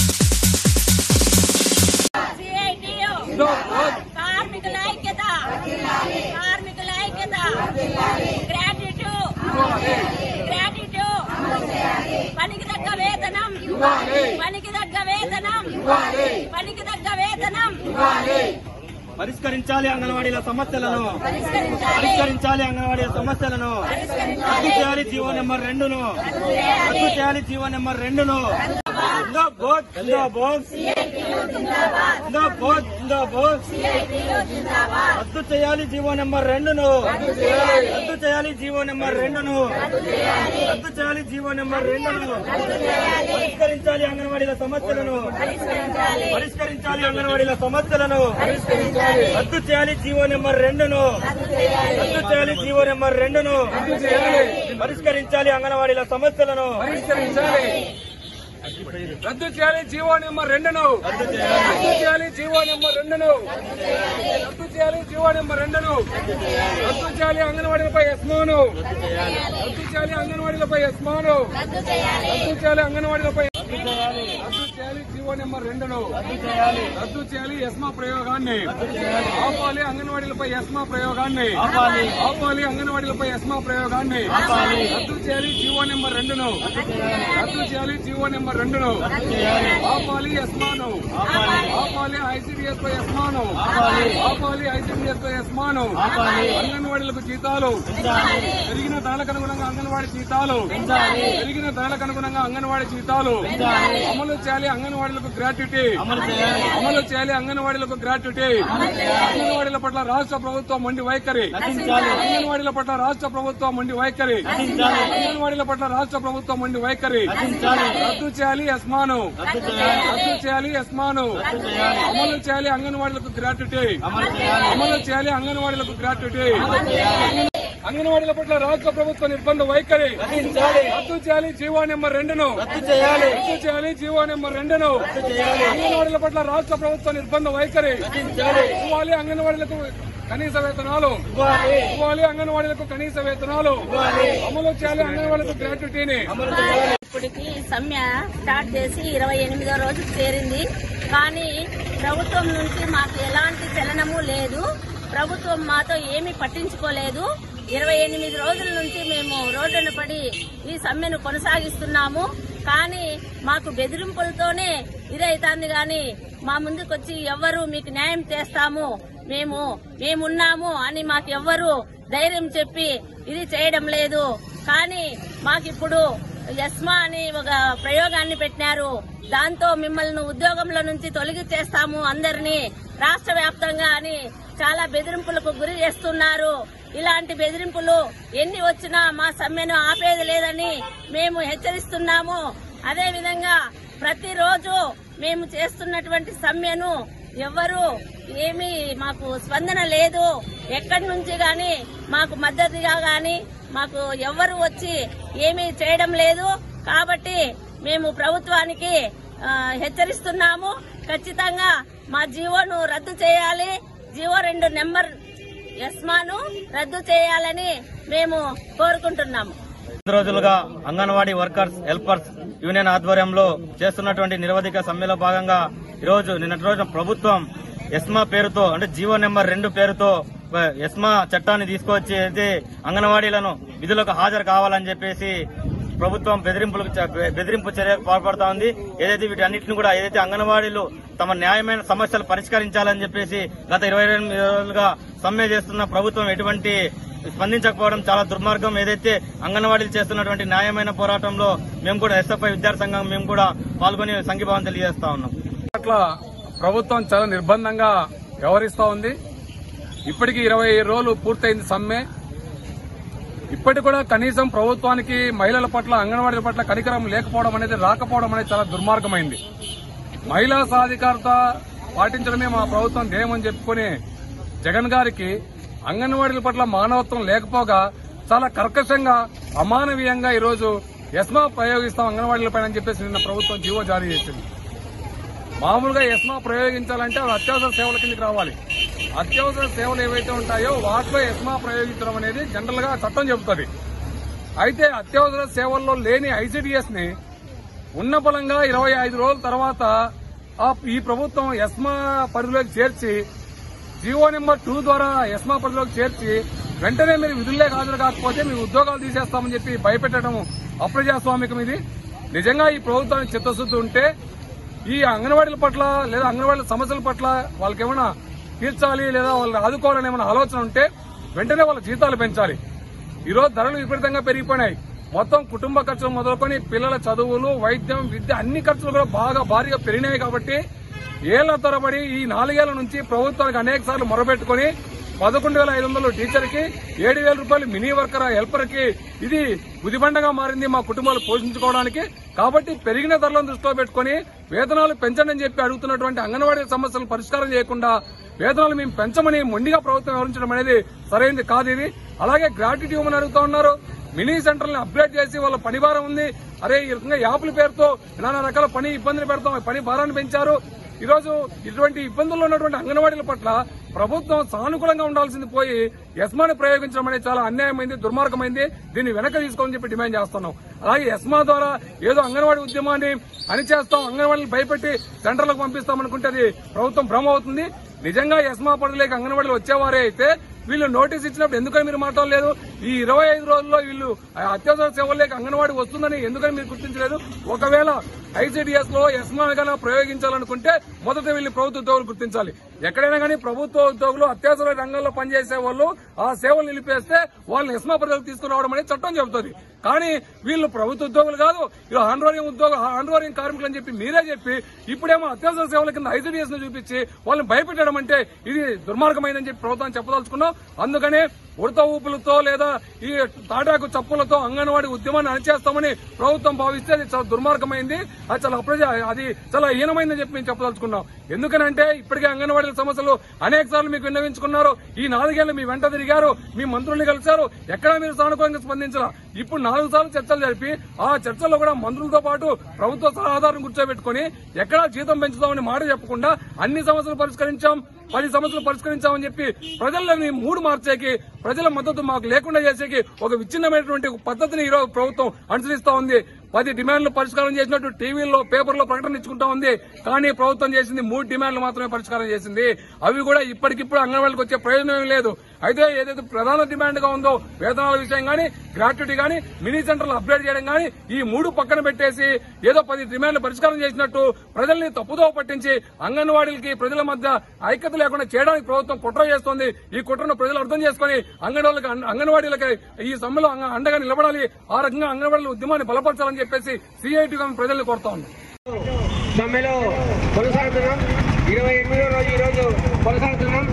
పరిష్కరించాలి అంగన్వాడీల సమస్యలను, పరిష్కరించాలి అంగన్వాడీల సమస్యలను. రద్దు చేయాలి జీవో నెంబర్ 2ను, రద్దు చేయాలి జీవో నెంబర్ 2ను. జిందాబాద్ జిందాబాద్ జిందాబాద్ జిందాబాద్. రద్దు చేయాలి జీవో నెంబర్ 2ను, రద్దు చేయాలి జీవో నెంబర్ 2ను, రద్దు చేయాలి జీవో నెంబర్ 2ను. పరిష్కరించాలి అంగన్వాడీల సమస్యలను, పరిష్కరించాలి అంగన్వాడీల సమస్యలను. రద్దు చేయాలి జీవో నెంబర్ 2ను, రద్దు చేయాలి జీవో నెంబర్ 2ను. పరిష్కరించాలి అంగన్వాడీల సమస్యలను, రద్దు చేయాలి జీవో నెంబర్ 2ను, రద్దు చేయాలి జీవో నెంబర్ 2ను, రద్దు చేయాలి జీవో నెంబర్ 2ను. రద్దు చేయాలి అంగన్వాడీలపై ఎస్మాను, రద్దు చేయాలి అంగన్వాడీలపై ఎస్మాను, రద్దు చేయాలి అంగన్వాడీలపై, రద్దు చేయాలి జీవో నెంబర్ 2ను, రద్దు చేయాలి ఎస్మా ప్రయోగాన్ని ఆపాలి, అంగన్వాడీలపై ఎస్మా ప్రయోగాన్ని ఆపాలి, అంగన్వాడీలపై ఎస్మా ప్రయోగాన్ని రద్దు చేయాలి జీవో నెంబర్ 2ను, రద్దు చేయాలి జీవో నెంబర్ 2ను. ఆపాలి ఎస్మాను, ఆపాలి ఐసీడీఎస్ పై ఎస్మాను, ఆపాలి ఐసీడీఎస్ పై ఎస్మాను. అంగన్వాడీలకు జీతాలు పెరిగిన ధరలకు అనుగుణంగా అంగన్వాడీ జీతాలు, పెరిగిన ధరలకు అనుగుణంగా అంగన్వాడీ జీతాలు అమలు చేయాలి. అంగన్వాడీలకు గ్రాట్యుటీ అమలు చేయాలి. అంగన్వాడీలకు గ్రాట్యుటీ. అంగన్వాడీల పట్ల రాష్ట్ర ప్రభుత్వం మొండి వైఖరి, అంగన్వాడీల పట్ల రాష్ట్ర ప్రభుత్వం మొండి వైఖరి, అంగన్వాడీల పట్ల రాష్ట్ర ప్రభుత్వం మొండి వైఖరి. రద్దు చేయాలి ఎస్మాను, రద్దు చేయాలి ఎస్మాను. అమలు చేయాలి అంగన్వాడీలకు గ్రాట్యుటీ, అమలు చేయాలి అంగన్వాడీలకు గ్రాట్యుటీ. అంగన్వాడీల పట్ల రాష్ట్ర ప్రభుత్వ నిర్బంధ వైఖరి రద్దు చేయాలి. జీవో నెంబర్ 2ను రద్దు చేయాలి, రద్దు చేయాలి జీవో నెంబర్ 2ను. అంగన్వాడీల పట్ల రాష్ట్ర ప్రభుత్వ నిర్బంధ వైఖరి ఇవ్వాలి. అంగన్వాడీలకు కనీస వేతనాలు ఇవ్వాలి, అంగన్వాడీలకు కనీస వేతనాలు అమలు చేయాలి. అంగన్వాడీలకు గ్రాట్యుటీని. ఇప్పటికి సమ్మె స్టార్ట్ చేసి 28వ రోజుకు చేరింది. కానీ ప్రభుత్వం నుంచి మాకు ఎలాంటి చలనము లేదు. ప్రభుత్వం మాతో ఏమీ పట్టించుకోలేదు. 28 రోజుల నుంచి మేము రోడ్డున పడి ఈ సమ్మెను కొనసాగిస్తున్నాము. కానీ మాకు బెదిరింపులతోనే ఇదైతుంది. గాని మా ముందుకొచ్చి ఎవ్వరు మీకు న్యాయం చేస్తాము, మేమున్నాము అని మాకు ఎవ్వరు ధైర్యం చెప్పి ఇది చేయడం లేదు. కానీ మాకిప్పుడు ఎస్మా అని ఒక ప్రయోగాన్ని పెట్టినారు. దాంతో మిమ్మల్ని ఉద్యోగంలో నుంచి తొలగించేస్తాము అందరినీ రాష్ట్ర వ్యాప్తంగా అని చాలా బెదిరింపులకు గురి చేస్తున్నారు. ఇలాంటి బెదిరింపులు ఎన్ని వచ్చినా మా సమ్మెను ఆపేది లేదని మేము హెచ్చరిస్తున్నాము. అదేవిధంగా ప్రతిరోజు మేము చేస్తున్నటువంటి సమ్మెను ఎవ్వరూ ఏమీ మాకు స్పందన లేదు. ఎక్కడి నుంచి గాని మాకు మద్దతుగా గాని మాకు ఎవ్వరు వచ్చి ఏమీ చేయడం లేదు. కాబట్టి మేము ప్రభుత్వానికి హెచ్చరిస్తున్నాము. ఖచ్చితంగా మా జీవోను రద్దు చేయాలి. జీవో 2 నెంబర్ ఎస్మాను రద్దు చేయాలని మేము కోరుకుంటున్నాము. రోజులుగా అంగన్వాడీ వర్కర్స్ హెల్పర్స్ యూనియన్ ఆధ్వర్యంలో చేస్తున్నటువంటి నిరవధిక సమ్మెలో భాగంగా ఈరోజు నిన్నటి రోజున ప్రభుత్వం ఎస్మా పేరుతో అంటే జీవో నెంబర్ 2 పేరుతో ఎస్మా చట్టాన్ని తీసుకొచ్చి అయితే అంగన్వాడీలను విధులకు హాజరు కావాలని చెప్పేసి ప్రభుత్వం బెదిరింపు చర్యకు పాల్పడతా ఉంది. ఏదైతే వీటన్నిటిని కూడా ఏదైతే అంగన్వాడీలు తమ న్యాయమైన సమస్యలు పరిష్కరించాలని చెప్పేసి గత 28 రోజులుగా సమ్మె చేస్తున్న ప్రభుత్వం ఎటువంటి స్పందించకపోవడం చాలా దుర్మార్గం. ఏదైతే అంగన్వాడీలు చేస్తున్నటువంటి న్యాయమైన పోరాటంలో మేము కూడా ఎస్ఎఫ్ఐ విద్యార్థి సంఘం మేము కూడా పాల్గొని సంఘీభావం తెలియజేస్తా ఉన్నాం. అట్లా ప్రభుత్వం చాలా నిర్బంధంగా వ్యవహరిస్తా ఉంది. ఇప్పటికీ 20 రోజులు పూర్తయింది సమ్మె. ఇప్పటికి కూడా కనీసం ప్రభుత్వానికి మహిళల పట్ల అంగన్వాడీల పట్ల కనికరం రాకపోవడం అనేది చాలా దుర్మార్గమైంది. మహిళా సాధికారత పాటించడమే మా ప్రభుత్వం ధ్యేయమని చెప్పుకుని జగన్ గారికి అంగన్వాడీల పట్ల మానవత్వం లేకపోగా చాలా కర్కశంగా అమానవీయంగా ఈరోజు ఎస్మా ప్రయోగిస్తాం అంగన్వాడీలపైన అని చెప్పేసి నిన్న ప్రభుత్వం జీవో జారీ చేసింది. మామూలుగా ఎస్మా ప్రయోగించాలంటే అవి అత్యవసర సేవల కిందకి రావాలి. అత్యవసర సేవలు ఏవైతే ఉంటాయో వాటిలో ఎస్మా ప్రయోగించడం అనేది జనరల్ గా చట్టం చెబుతుంది. అయితే అత్యవసర సేవల్లో లేని ఐసీడీఎస్ ని ఉన్న బలంగా 25 రోజుల తర్వాత ఈ ప్రభుత్వం ఎస్మా పరిధిలోకి చేర్చి జీవో నెంబర్ 2 ద్వారా ఎస్మా పరిధిలోకి చేర్చి వెంటనే మీరు విధుల్లోకి హాజరు కాకపోతే మీ ఉద్యోగాలు తీసేస్తామని చెప్పి భయపెట్టడం అప్రజాస్వామికం. ఇది నిజంగా ఈ ప్రభుత్వానికి చిత్తశుద్ధి ఉంటే ఈ అంగన్వాడీల పట్ల లేదా అంగన్వాడీల సమస్యల పట్ల వాళ్ళకేమైనా తీర్చాలి లేదా వాళ్ళని ఆదుకోవాలని ఏమైనా ఆలోచన ఉంటే వెంటనే వాళ్ళ జీతాలు పెంచాలి. ఈరోజు ధరలు విపరీతంగా పెరిగిపోయినాయి. మొత్తం కుటుంబ ఖర్చులు మొదలుకొని పిల్లల చదువులు, వైద్యం, విద్య అన్ని ఖర్చులు కూడా బాగా భారీగా పెరిగినాయి. కాబట్టి ఏళ్ల తరబడి ఈ 4 ఏళ్ల నుంచి ప్రభుత్వానికి అనేక సార్లు మొరబెట్టుకుని 11,500 టీచర్కి, 7,000 రూపాయలు మినీ వర్కర్ హెల్పర్కి ఇది గుదిబండగా మారింది మా కుటుంబాలు పోషించుకోవడానికి. కాబట్టి పెరిగిన ధరలను దృష్టిలో పెట్టుకుని వేతనాలు పెంచండి అని చెప్పి అడుగుతున్నటువంటి అంగన్వాడీ సమస్యలను పరిష్కారం చేయకుండా వేతనాలు మేము పెంచమని మొండిగా ప్రభుత్వం వివరించడం అనేది సరైనది కాదు. ఇది అలాగే గ్రాట్యుటీ ఇవ్వమని అడుగుతా ఉన్నారు. మినీ సెంటర్ని అప్గ్రేడ్ చేసి వాళ్ళ పని భారం ఉంది. అరే ఈ రకంగా యాప్ల పేరుతో నానా రకాల పని ఇబ్బందులు పెడతాం, పని భారాన్ని పెంచారు. ఈరోజు ఇటువంటి ఇబ్బందుల్లో ఉన్నటువంటి అంగన్వాడీల పట్ల ప్రభుత్వం సానుకూలంగా ఉండాల్సింది పోయి ఎస్మాని ప్రయోగించడం అనేది చాలా అన్యాయమైంది, దుర్మార్గమైంది. దీన్ని వెనక్కి తీసుకోమని చెప్పి డిమాండ్ చేస్తున్నాం. అలాగే ఎస్మా ద్వారా ఏదో అంగన్వాడీ ఉద్యమాన్ని అణిచేస్తాం, అంగన్వాడీని భయపెట్టి సెంటర్లకు పంపిస్తామనుకుంటే అది ప్రభుత్వం భ్రమ అవుతుంది. నిజంగా ఎస్మా పరిధిలోకి అంగన్వాడీలు వచ్చేవారే అయితే వీళ్ళు నోటీస్ ఇచ్చినప్పుడు ఎందుకని మీరు మాట్లాడలేదు? ఈ 25 రోజుల్లో వీళ్ళు అత్యవసర సేవల్లోకి అంగన్వాడీ వస్తుందని ఎందుకని మీరు గుర్తించలేదు? ఒకవేళ ఐసీడీఎస్ లో ఎస్మాగా ప్రయోగించాలనుకుంటే మొదట వీళ్ళు ప్రభుత్వ ఉద్యోగులు గుర్తించాలి. ఎక్కడైనా కానీ ప్రభుత్వ ఉద్యోగులు అత్యవసర రంగంలో పనిచేసే వాళ్ళు ఆ సేవలు నిలిపేస్తే వాళ్ళని ఎస్మా పరిధిలోకి తీసుకురావడం అనేది చట్టం చెబుతుంది. కానీ వీళ్ళు ప్రభుత్వ ఉద్యోగులు కాదు, వీళ్ళు హాండ్రోరింగ్ కార్మికులు అని చెప్పి మీరే చెప్పి ఇప్పుడేమో అత్యవసర సేవల కింద ఐసీడీఎస్ ను చూపించి వాళ్ళని భయపెట్టడం అంటే ఇది దుర్మార్గమైందని చెప్పి ప్రభుత్వాన్ని చెప్పదలుచుకున్నాం. అందుకనే ఉడత ఊపులతో లేదా ఈ తాటాకు చప్పులతో అంగన్వాడీ ఉద్యమాన్ని అణిచేస్తామని ప్రభుత్వం భావిస్తే అది చాలా దుర్మార్గమైంది, అది చాలా హీనమైందని చెప్పి మేము చెప్పదలుచుకున్నాం. ఎందుకనంటే ఇప్పటికే అంగన్వాడీల సమస్యలు అనేక సార్లు మీకు విన్నవించుకున్నారు. ఈ 4 ఏళ్లు మీ వెంట తిరిగారు, మీ మంత్రుల్ని కలిశారు, ఎక్కడా మీరు సానుకూలంగా స్పందించాల. ఇప్పుడు 4 సార్లు చర్చలు జరిపి ఆ చర్చల్లో కూడా మంత్రులతో పాటు ప్రభుత్వ సలహాదారులను కూర్చోబెట్టుకుని ఎక్కడా జీతం పెంచుతామని మాట చెప్పకుండా అన్ని సమస్యలు పరిష్కరించాం, 10 సమస్యలు పరిష్కరించామని చెప్పి ప్రజలని మూడు మార్చేకి, ప్రజల మద్దతు మాకు లేకుండా చేసేకి ఒక విచ్ఛిన్నమైనటువంటి పద్ధతిని ఈరోజు ప్రభుత్వం అనుసరిస్తా ఉంది. 10 డిమాండ్లు పరిష్కారం చేసినట్టు టీవీల్లో, పేపర్లో ప్రకటన ఇచ్చుకుంటా ఉంది. కానీ ప్రభుత్వం చేసింది 3 డిమాండ్లు మాత్రమే పరిష్కారం చేసింది. అవి కూడా ఇప్పటికిప్పుడు అంగన్వాడీలకు వచ్చే ప్రయోజనం లేదు. అయితే ఏదైతే ప్రధాన డిమాండ్ గా ఉందో వేతనాల విషయం గానీ, గ్రాట్యుటీ గానీ, మినీ సెంటర్లు అప్గ్రేడ్ చేయడం గానీ, ఈ 3 పక్కన పెట్టేసి ఏదో 10 డిమాండ్లు పరిష్కారం చేసినట్టు ప్రజల్ని తప్పుదోవ పట్టించి అంగన్వాడీలకి ప్రజల మధ్య ఐక్యత లేకుండా చేయడానికి ప్రభుత్వం కుట్ర చేస్తోంది. ఈ కుట్రను ప్రజలు అర్థం చేసుకుని అంగన్వాడీలకి ఈ సమ్మెలో అండగా నిలబడాలి, ఆ రకంగా అంగన్వాడీల ఉద్యమాన్ని బలపరచాలని చెప్పేసి సిఐటిగా ప్రజల్ని కోరుతా ఉంది. సమ్మెలో కొనసాగుతున్నాం. 28వ రోజు ఈ రోజు కొనసాగుతున్నాం.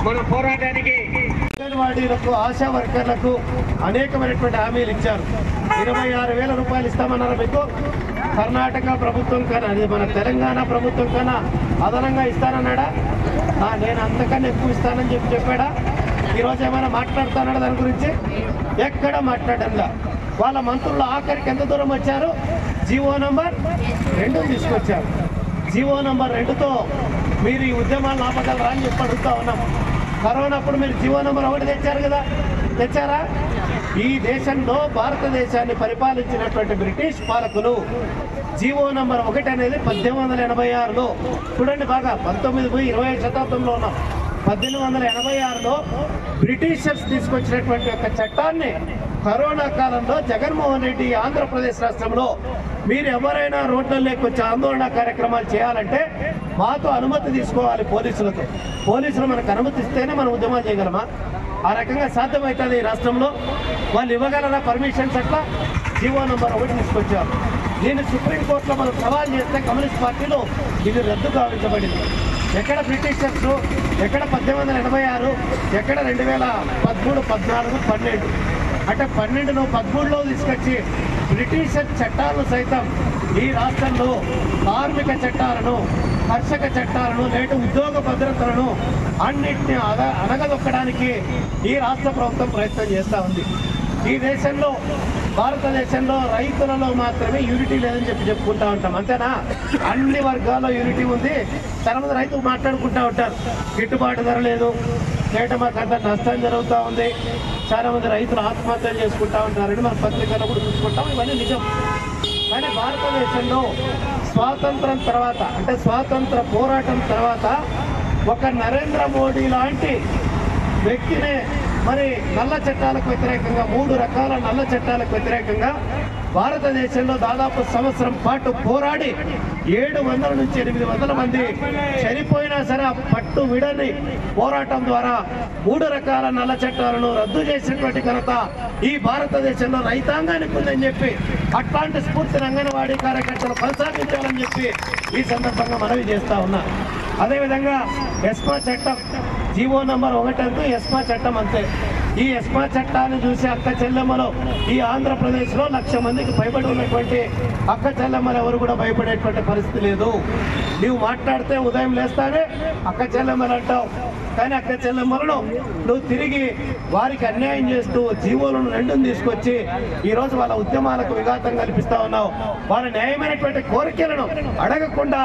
మన పోరాటానికి అంగన్వాడీలకు, ఆశా వర్కర్లకు అనేకమైనటువంటి హామీలు ఇచ్చారు. 26,000 రూపాయలు ఇస్తామన్నారు. మీకు కర్ణాటక ప్రభుత్వం కన్నా, అది మన తెలంగాణ ప్రభుత్వం కన్నా అదనంగా ఇస్తానన్నాడా? నేను అంతకన్నా ఎక్కువ ఇస్తానని చెప్పాడా? ఈరోజు ఏమైనా మాట్లాడుతున్నాడా దాని గురించి? ఎక్కడ మాట్లాడంలా. వాళ్ళ మంత్రులు ఆఖరికి ఎంత దూరం వచ్చారు? జీవో నంబర్ 2 తీసుకొచ్చారు. జీవో నంబర్ 2తో మీరు ఈ ఉద్యమాలను ఆపగలరా అని చెప్పి అడుగుతా ఉన్నాం. కరోనా అప్పుడు మీరు జీవో నంబర్ 1 తెచ్చారు కదా, తెచ్చారా? ఈ దేశంలో భారతదేశాన్ని పరిపాలించినటువంటి బ్రిటిష్ పాలకులు జీవో నంబర్ 1 అనేది 1886లో, చూడండి బాగా, 20వ శతాబ్దంలో ఉన్నాం. 1886లో బ్రిటిషర్స్ తీసుకొచ్చినటువంటి ఒక చట్టాన్ని కరోనా కాలంలో జగన్మోహన్ రెడ్డి ఆంధ్రప్రదేశ్ రాష్ట్రంలో మీరు ఎవరైనా రోడ్లలోకి వచ్చి ఆందోళన కార్యక్రమాలు చేయాలంటే మాతో అనుమతి తీసుకోవాలి పోలీసులతో. పోలీసులు మనకు అనుమతి ఇస్తేనే మనం ఉద్యమాలు చేయగలమా? ఆ రకంగా సాధ్యమవుతుంది ఈ రాష్ట్రంలో. వాళ్ళు ఇవ్వగలరా పర్మిషన్స్? అట్లా జీవో నంబర్ 1 తీసుకొచ్చారు. దీన్ని సుప్రీంకోర్టులో మనం సవాల్ చేస్తే కమ్యూనిస్ట్ పార్టీలో ఇది రద్దు కావించబడింది. ఎక్కడ బ్రిటిషర్స్, ఎక్కడ 1886, ఎక్కడ 2013, 14, 12? అంటే 12ను 13లో తీసుకొచ్చి బ్రిటిషర్ చట్టాలను సైతం ఈ రాష్ట్రంలో కార్మిక చట్టాలను, కర్షక చట్టాలను, నేటి ఉద్యోగ భద్రతలను అన్నింటినీ అనగదొక్కడానికి ఈ రాష్ట్ర ప్రభుత్వం ప్రయత్నం చేస్తూ ఉంది. ఈ దేశంలో, భారతదేశంలో రైతులలో మాత్రమే యూనిటీ లేదని చెప్పుకుంటా ఉంటాం, అంతేనా? అన్ని వర్గాల్లో యూనిటీ ఉంది. చాలా మంది రైతులు మాట్లాడుకుంటూ ఉంటారు, గిట్టుబాటు ధర లేదు, లేట మాకు అంత నష్టం జరుగుతూ ఉంది, చాలా మంది రైతులు ఆత్మహత్యలు చేసుకుంటా ఉంటారని మన పత్రికల్లో కూడా చూసుకుంటాం. ఇవన్నీ నిజం. కానీ భారతదేశంలో స్వాతంత్రం తర్వాత, అంటే స్వాతంత్ర పోరాటం తర్వాత, ఒక నరేంద్ర మోడీ లాంటి వ్యక్తినే మరి నల్ల చట్టాలకు వ్యతిరేకంగా, 3 రకాల నల్ల చట్టాలకు వ్యతిరేకంగా భారతదేశంలో దాదాపు సంవత్సరం పాటు పోరాడి 700 నుంచి 800 మంది చనిపోయినా సరే ఆ పట్టు విడని పోరాటం ద్వారా 3 రకాల నల్ల చట్టాలను రద్దు చేసినటువంటి ఘనత ఈ భారతదేశంలో రైతాంగానికి ఉందని చెప్పి అట్లాంటి స్ఫూర్తిని అంగన్వాడీ కార్యకర్తలు కొనసాగించాలని చెప్పి ఈ సందర్భంగా మనవి చేస్తా ఉన్నా. అదేవిధంగా ఎస్మా చట్టం జీవో నంబర్ 1 అంటూ ఎస్మా చట్టం అంతే. ఈ ఎస్మా చట్టాన్ని చూసి అక్క చెల్లెమ్మలు ఈ ఆంధ్రప్రదేశ్లో 1,00,000 మందికి భయపడి ఉన్నటువంటి అక్క చెల్లెమ్మలు ఎవరు కూడా భయపడేటువంటి పరిస్థితి లేదు. నీవు మాట్లాడితే ఉదయం లేస్తానే అక్క చెల్లెమ్మలు అంటావు, కానీ అక్క చెల్లెమ్మలను నువ్వు తిరిగి వారికి అన్యాయం చేస్తూ జీవోలను 2 తీసుకొచ్చి ఈరోజు వాళ్ళ ఉద్యమాలకు విఘాతం కల్పిస్తా ఉన్నావు. వాళ్ళ న్యాయమైనటువంటి కోరికలను అడగకుండా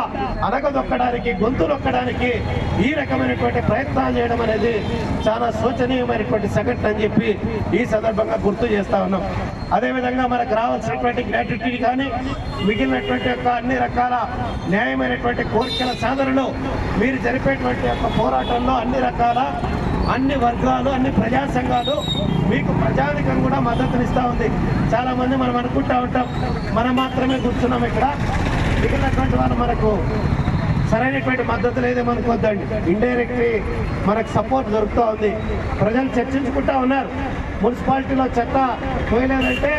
అడగదొక్కడానికి గొంతు నొక్కడానికి ఈ రకమైనటువంటి ప్రయత్నాలు చేయడం అనేది చాలా శోచనీయమైనటువంటి సంఘటన అని చెప్పి ఈ సందర్భంగా గుర్తు చేస్తా ఉన్నాం. అదేవిధంగా మనకు రావాల్సినటువంటి గ్రాట్యుటీ కానీ మిగిలినటువంటి యొక్క అన్ని రకాల న్యాయమైనటువంటి కోరికల సాధనలో మీరు జరిపేటువంటి యొక్క పోరాటంలో అన్ని రకాల అన్ని వర్గాలు అన్ని ప్రజా సంఘాలు మీకు ప్రజానికం కూడా మద్దతునిస్తూ ఉంది. చాలామంది మనం అనుకుంటా ఉంటాం మనం మాత్రమే కూర్చున్నాం ఇక్కడ, మిగిలినటువంటి వాళ్ళు మనకు సరైనటువంటి మద్దతు లేదేమనుకోద్దండి. ఇండైరెక్ట్లీ మనకు సపోర్ట్ దొరుకుతూ ఉంది. ప్రజలు చర్చించుకుంటా ఉన్నారు. మున్సిపాలిటీలో చెత్త పోయలేదంటే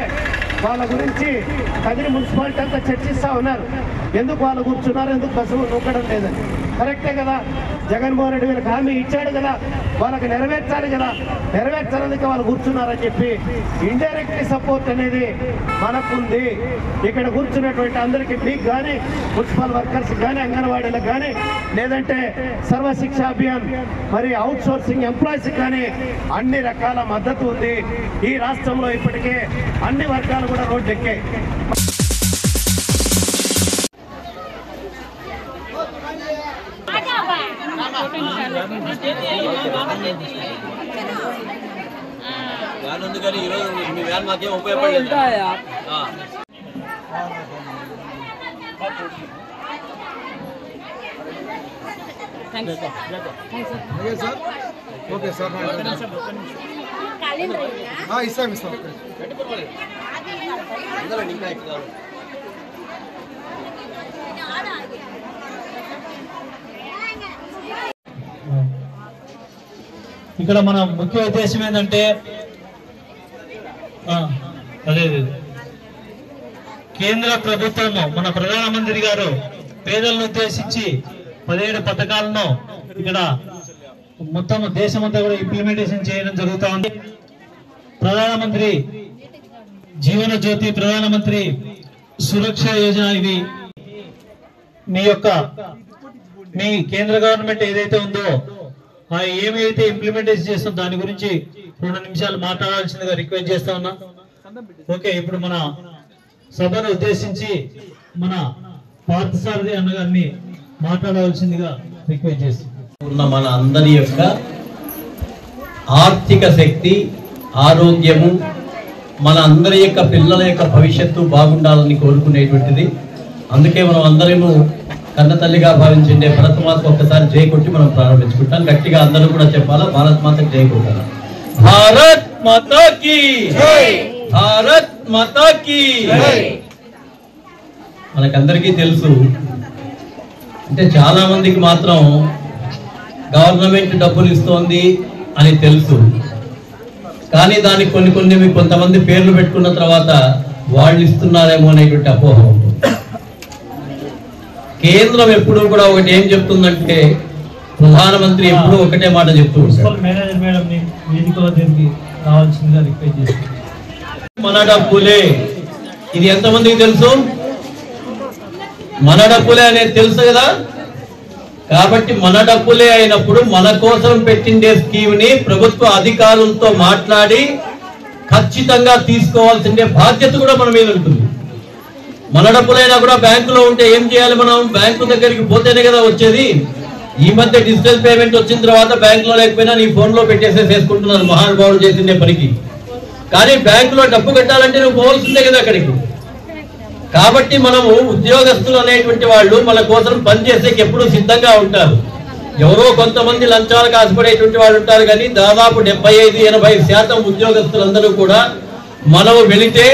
వాళ్ళ గురించి కదిరి మున్సిపాలిటీ అంతా చర్చిస్తూ ఉన్నారు. ఎందుకు వాళ్ళు కూర్చున్నారు, ఎందుకు బస్సులు నూకడం లేదని. కరెక్టే కదా, జగన్మోహన్ రెడ్డి వీళ్ళకి హామీ ఇచ్చాడు కదా, వాళ్ళకి నెరవేర్చాలి కదా, నెరవేర్చడానికి వాళ్ళు కూర్చున్నారని చెప్పి ఇండైరెక్ట్లీ సపోర్ట్ అనేది మనకుంది. ఇక్కడ కూర్చున్నటువంటి అందరికీ మీకు కానీ మున్సిపల్ వర్కర్స్ కానీ అంగన్వాడీలకు కానీ లేదంటే సర్వశిక్ష అభియాన్ మరి అవుట్ సోర్సింగ్ ఎంప్లాయీస్ కానీ అన్ని రకాల మద్దతు ఉంది. ఈ రాష్ట్రంలో ఇప్పటికే అన్ని వర్గాలు కూడా రోడ్డు ఎక్కాయి. ఓకే సార్ ఇస్తాం ఇక్కడ మన ముఖ్య ఉద్దేశం ఏంటంటే అదే కేంద్ర ప్రభుత్వము మన ప్రధానమంత్రి గారు పేదలను ఉద్దేశించి 17 పథకాలను ఇక్కడ మొత్తం దేశమంతా కూడా ఇంప్లిమెంటేషన్ చేయడం జరుగుతూ ఉంది. ప్రధానమంత్రి జీవన జ్యోతి, ప్రధానమంత్రి సురక్ష యోజన, ఇవి మీ కేంద్ర గవర్నమెంట్ ఏదైతే ఉందో ఏమైతే ఇంప్లిమెంటేషన్ చేస్తుందో దాని గురించి 2 నిమిషాలు మాట్లాడాల్సిందిగా రిక్వెస్ట్ చేస్తా ఉన్నా. ఓకే, ఇప్పుడు మన సభను ఉద్దేశించి మన పార్థసారథి అన్న గారిని మాట్లాడవలసిందిగా రిక్వెస్ట్ చేస్తాం. ఉన్న మన అందరి యొక్క ఆర్థిక శక్తి, ఆరోగ్యము, మన అందరి యొక్క పిల్లల యొక్క భవిష్యత్తు బాగుండాలని కోరుకునేటువంటిది. అందుకే మనం అందరము కన్న తల్లిగా భావించే భరతమాతకు ఒక్కసారి జై కొట్టి మనం ప్రారంభించుకుంటాం. గట్టిగా అందరూ కూడా చెప్పాలా, భారత్ మాతకు జై కొట్టాలా. భారత్ మాతా కీ జై, భారత్ మాతా కీ జై. మనకందరికీ తెలుసు, అంటే చాలా మందికి మాత్రం గవర్నమెంట్ డబ్బులు ఇస్తోంది అని తెలుసు, కానీ దానికి కొన్ని కొంతమంది పేర్లు పెట్టుకున్న తర్వాత వాళ్ళు ఇస్తున్నారేమో అనేటువంటి అపోహ ఉంటుంది. కేంద్రం ఎప్పుడు కూడా ఒకటి ఏం చెప్తుందంటే, ప్రధానమంత్రి ఎప్పుడు ఒకటే మాట చెప్తూ ఉంటారు, మన డబ్బులే. ఇది ఎంతమందికి తెలుసు? మన డబ్బులే అనేది తెలుసు కదా. కాబట్టి మన డబ్బులే అయినప్పుడు మన కోసం పెట్టిండే స్కీమ్ ని ప్రభుత్వ అధికారులతో మాట్లాడి ఖచ్చితంగా తీసుకోవాల్సిందే బాధ్యత కూడా మన మీద ఉంటుంది. మన డబ్బులైనా కూడా బ్యాంకులో ఉంటే ఏం చేయాలి? మనం బ్యాంకు దగ్గరికి పోతేనే కదా వచ్చేది. ఈ మధ్య డిజిటల్ పేమెంట్ వచ్చిన తర్వాత బ్యాంకులో లేకపోయినా నీ ఫోన్ లో పెట్టేసేసుకుంటున్నారు మహానుభావులు చేసిండే పనికి. కానీ బ్యాంకులో డబ్బు కట్టాలంటే నువ్వు పోవాల్సిందే కదా అక్కడికి. కాబట్టి మనము ఉద్యోగస్తులు అనేటువంటి వాళ్ళు మన కోసం పనిచేసేకి ఎప్పుడూ సిద్ధంగా ఉంటారు. ఎవరో కొంతమంది లంచాలకు ఆశపడేటువంటి వాళ్ళు ఉంటారు, కానీ దాదాపు 75-80% ఉద్యోగస్తులందరూ కూడా మనము వెళితే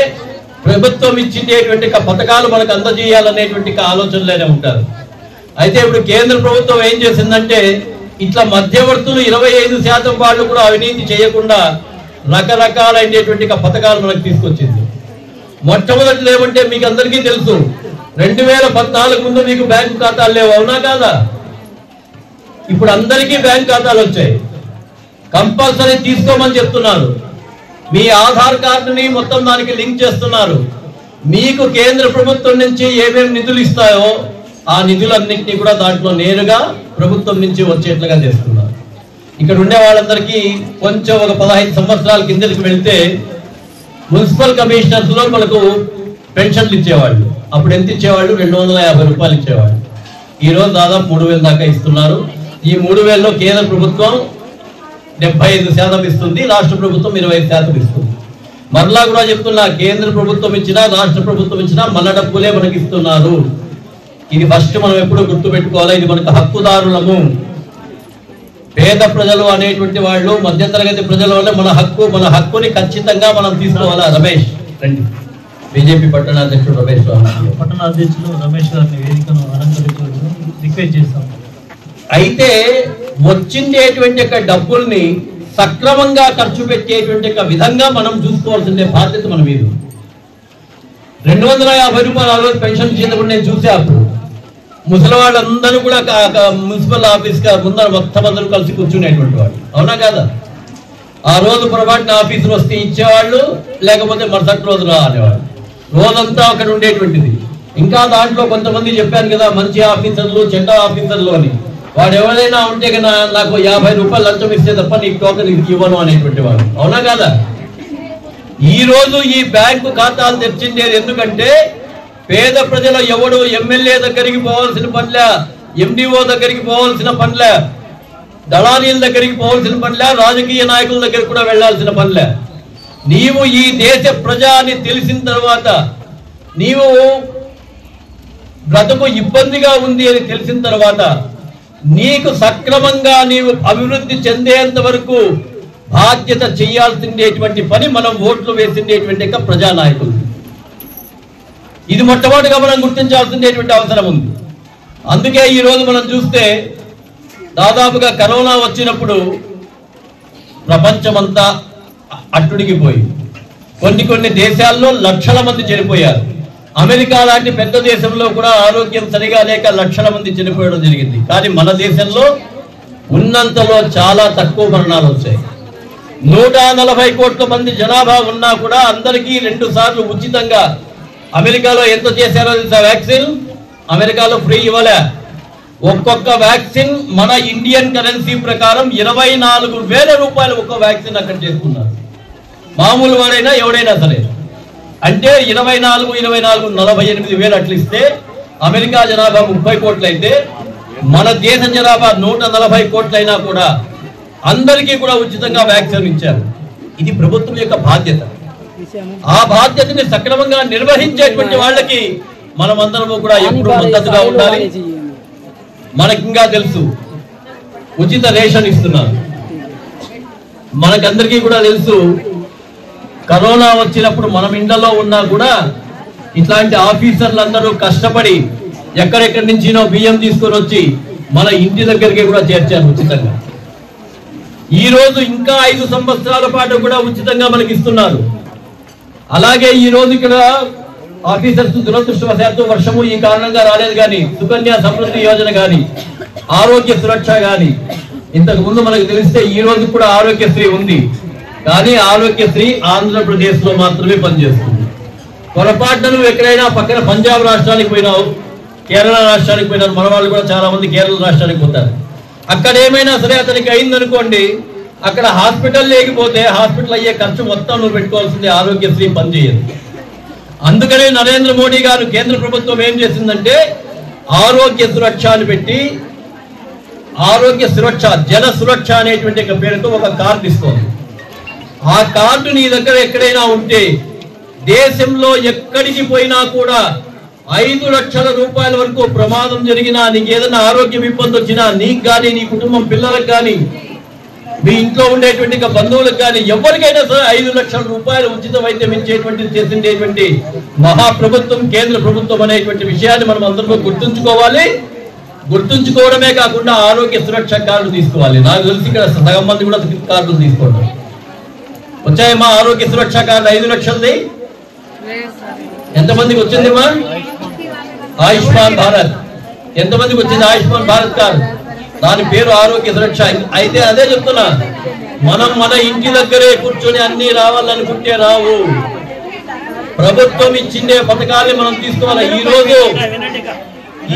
ప్రభుత్వం ఇచ్చేటువంటి పథకాలు మనకు అందజేయాలనేటువంటి ఆలోచనలోనే ఉంటారు. అయితే ఇప్పుడు కేంద్ర ప్రభుత్వం ఏం చేసిందంటే ఇట్లా మధ్యవర్తులు 25% వాళ్ళు కూడా అవినీతి చేయకుండా రకరకాలైనటువంటి పథకాలు మనకు తీసుకొచ్చింది. మొట్టమొదటి ఏమంటే మీకు అందరికీ తెలుసు 2014 ముందు మీకు బ్యాంకు ఖాతాలు లేవు, అవునా కాదా? ఇప్పుడు అందరికీ బ్యాంక్ ఖాతాలు వచ్చాయి. కంపల్సరీ తీసుకోమని చెప్తున్నారు. మీ ఆధార్ కార్డుని మొత్తం దానికి లింక్ చేస్తున్నారు. మీకు కేంద్ర ప్రభుత్వం నుంచి ఏమేమి నిధులు ఇస్తాయో ఆ నిధులన్నింటినీ కూడా దాంట్లో నేరుగా ప్రభుత్వం నుంచి వచ్చేట్లుగా చేస్తున్నారు. ఇక్కడ ఉండే వాళ్ళందరికీ కొంచెం ఒక 15 సంవత్సరాల కిందకి వెళ్తే మున్సిపల్ కమిషనర్స్ లో మనకు పెన్షన్లు ఇచ్చేవాళ్ళు. అప్పుడు ఎంత ఇచ్చేవాళ్ళు? 250 రూపాయలు ఇచ్చేవాళ్ళు. ఈ రోజు దాదాపు 3000 దాకా ఇస్తున్నారు. ఈ 3000లో కేంద్ర ప్రభుత్వం 75% ఇస్తుంది, రాష్ట్ర ప్రభుత్వం 25% ఇస్తుంది. మరలా కూడా చెప్తున్నా, కేంద్ర ప్రభుత్వం ఇచ్చినా రాష్ట్ర ప్రభుత్వం ఇచ్చినా మన డబ్బులే మనకి ఇస్తున్నారు. ఇది ఫస్ట్ మనం ఎప్పుడు గుర్తు పెట్టుకోవాలి. ఇది మనకు హక్కుదారులము. పేద ప్రజలు అనేటువంటి వాళ్ళు, మధ్యతరగతి ప్రజల వల్ల మన హక్కుని ఖచ్చితంగా మనం తీసుకోవాలా. రమేష్ రండి, బీజేపీ పట్టణాధ్యక్షుడు రమేష్ పట్టణాధ్యక్షులు రమేష్ గారిని వేదికను అలంకరించాలని రిక్వెస్ట్ చేస్తాం. అయితే వచ్చిందేటువంటి డబ్బుల్ని సక్రమంగా ఖర్చు పెట్టేటువంటి విధంగా మనం చూసుకోవాల్సిన బాధ్యత మన మీద. 250 రూపాయలు ఆ రోజు పెన్షన్ చేతకుండా నేను చూసే అప్పుడు ముసలి వాళ్ళందరూ కూడా మున్సిపల్ ఆఫీస్ ముందర మొత్తం అందరూ కలిసి కూర్చునేటువంటి వాళ్ళు, అవునా కాదా? ఆ రోజు పొరపాటున ఆఫీసులు వస్తే ఇచ్చేవాళ్ళు, లేకపోతే మరుసటి రోజు అనేవాళ్ళు. రోజంతా అక్కడ ఉండేటువంటిది. ఇంకా దాంట్లో కొంతమంది చెప్పాను కదా, మంచి ఆఫీసర్లు చెడ్డ ఆఫీసర్లు అని. వాడు ఎవరైనా ఉంటే నాకు 50 రూపాయలు లంచం ఇస్తే తప్ప నీకు టోకెన్ ఇవ్వను అనేటువంటి వాడు, అవునా కాదా? ఈ రోజు ఈ బ్యాంకు ఖాతాలు తెచ్చిండేది ఎందుకంటే పేద ప్రజల ఎవడు ఎమ్మెల్యే దగ్గరికి పోవాల్సిన పనిలే, ఎండిఓ దగ్గరికి పోవాల్సిన పనిలే, దళారీల దగ్గరికి పోవాల్సిన పనిలే, రాజకీయ నాయకుల దగ్గరికి కూడా వెళ్లాల్సిన పనిలే. నీవు ఈ దేశ ప్రజా అని తెలిసిన తర్వాత, నీవు బ్రతుకు ఇబ్బందిగా ఉంది అని తెలిసిన తర్వాత, నీకు సక్రమంగా నీవు అభివృద్ధి చెందేంత వరకు బాధ్యత చేయాల్సిందేటువంటి పని మనం ఓట్లు వేసిండేటువంటి ప్రజానాయకులు. ఇది మొట్టమొదటిగా మనం గుర్తించాల్సిందేటువంటి అవసరం ఉంది. అందుకే ఈ రోజు మనం చూస్తే దాదాపుగా కరోనా వచ్చినప్పుడు ప్రపంచమంతా అట్టుడికిపోయి కొన్ని దేశాల్లో లక్షల మంది చనిపోయారు. అమెరికా లాంటి పెద్ద దేశంలో కూడా ఆరోగ్యం సరిగా లేక లక్షల మంది చనిపోవడం జరిగింది. కానీ మన దేశంలో ఉన్నంతలో చాలా తక్కువ మరణాలు వచ్చాయి. 140 కోట్ల మంది జనాభా ఉన్నా కూడా అందరికీ 2 సార్లు ఉచితంగా. అమెరికాలో ఎంత చేశారో వ్యాక్సిన్ అమెరికాలో ఫ్రీ ఇవ్వలే. ఒక్కొక్క వ్యాక్సిన్ మన ఇండియన్ కరెన్సీ ప్రకారం 24,000 రూపాయలు ఒక్కో వ్యాక్సిన్ అక్కడ చేసుకున్నారు. మామూలు వాడైనా ఎవడైనా సరే. అంటే 48,000 అట్లా ఇస్తే అమెరికా జనాభా 30 కోట్లు అయితే మన దేశ జనాభా 140 కోట్లైనా కూడా అందరికీ కూడా ఉచితంగా వ్యాక్సిన్ ఇచ్చారు. ఇది ప్రభుత్వం యొక్క బాధ్యత. ఆ బాధ్యతని సక్రమంగా నిర్వహించేటువంటి వాళ్ళకి మనమందరము కూడా ఎప్పుడు మద్దతుగా ఉండాలి. మనకి ఇంకా తెలుసు ఉచిత రేషన్ ఇస్తున్నారు. మనకందరికీ కూడా తెలుసు కరోనా వచ్చినప్పుడు మనం ఇండ్లలో ఉన్నా కూడా ఇట్లాంటి ఆఫీసర్లందరూ కష్టపడి ఎక్కడెక్కడి నుంచినో బియ్యం తీసుకొని వచ్చి మన ఇంటి దగ్గరికి కూడా చేర్చారు ఉచితంగా. ఈ రోజు ఇంకా 5 సంవత్సరాల పాటు కూడా ఉచితంగా మనకి ఇస్తున్నారు. అలాగే ఈ రోజు ఇక్కడ ఆఫీసర్స్ దురదృష్టవశాత్తు వర్షము ఈ కారణంగా రాలేదు, కానీ సుకన్య సమృద్ధి యోజన కానీ ఆరోగ్య సురక్ష కానీ ఇంతకు ముందు మనకు తెలిస్తే ఈ రోజు కూడా ఆరోగ్యశ్రీ ఉంది. కానీ ఆరోగ్యశ్రీ ఆంధ్రప్రదేశ్ లో మాత్రమే పనిచేస్తుంది. పొరపాటున నువ్వు ఎక్కడైనా పక్కన పంజాబ్ రాష్ట్రానికి పోయినావు, కేరళ రాష్ట్రానికి పోయినారు. మన వాళ్ళు కూడా చాలా మంది కేరళ రాష్ట్రానికి పోతారు. అక్కడ ఏమైనా సరే అతనికి అయిందనుకోండి, అక్కడ హాస్పిటల్ లేకపోతే హాస్పిటల్ అయ్యే ఖర్చు మొత్తం నువ్వు పెట్టుకోవాల్సింది. ఆరోగ్యశ్రీ పనిచేయదు. అందుకనే నరేంద్ర మోడీ గారు కేంద్ర ప్రభుత్వం ఏం చేసిందంటే ఆరోగ్య సురక్ష అని పెట్టి, ఆరోగ్య సురక్ష జన సురక్ష అనేటువంటి పేరుతో ఒక కార్డు ఇస్తుంది. ఆ కార్డు నీ దగ్గర ఎక్కడైనా ఉంటే దేశంలో ఎక్కడికి పోయినా కూడా 5 లక్షల రూపాయల వరకు ప్రమాదం జరిగినా, నీకు ఏదైనా ఆరోగ్యం ఇబ్బంది వచ్చినా, నీకు కానీ నీ కుటుంబం పిల్లలకు కానీ మీ ఇంట్లో ఉండేటువంటి బంధువులకు కానీ ఎవరికైనా సరే 5 లక్షల రూపాయలు ఉచిత వైద్యం ఇచ్చేటువంటి చేసిండేటువంటి మహాప్రభుత్వం కేంద్ర ప్రభుత్వం అనేటువంటి విషయాన్ని మనం అందరూ గుర్తుంచుకోవాలి. గుర్తుంచుకోవడమే కాకుండా ఆరోగ్య సురక్ష కార్డు తీసుకోవాలి. నాకు తెలిసి ఇక్కడ సగం మంది కూడా కార్డులు తీసుకోవడం వచ్చాయమ్మా. ఆరోగ్య సురక్ష కార్డు 5 లక్షలది ఎంతమందికి వచ్చిందమ్మా? ఆయుష్మాన్ భారత్ ఎంతమందికి వచ్చింది? ఆయుష్మాన్ భారత్ కార్డు, దాని పేరు ఆరోగ్య సురక్ష. అయితే అదే చెప్తున్నా, మనం మన ఇంటి దగ్గరే కూర్చొని అన్ని రావాలనుకుంటే రావు. ప్రభుత్వం ఇచ్చిండే పథకాన్ని మనం తీసుకోవాలి.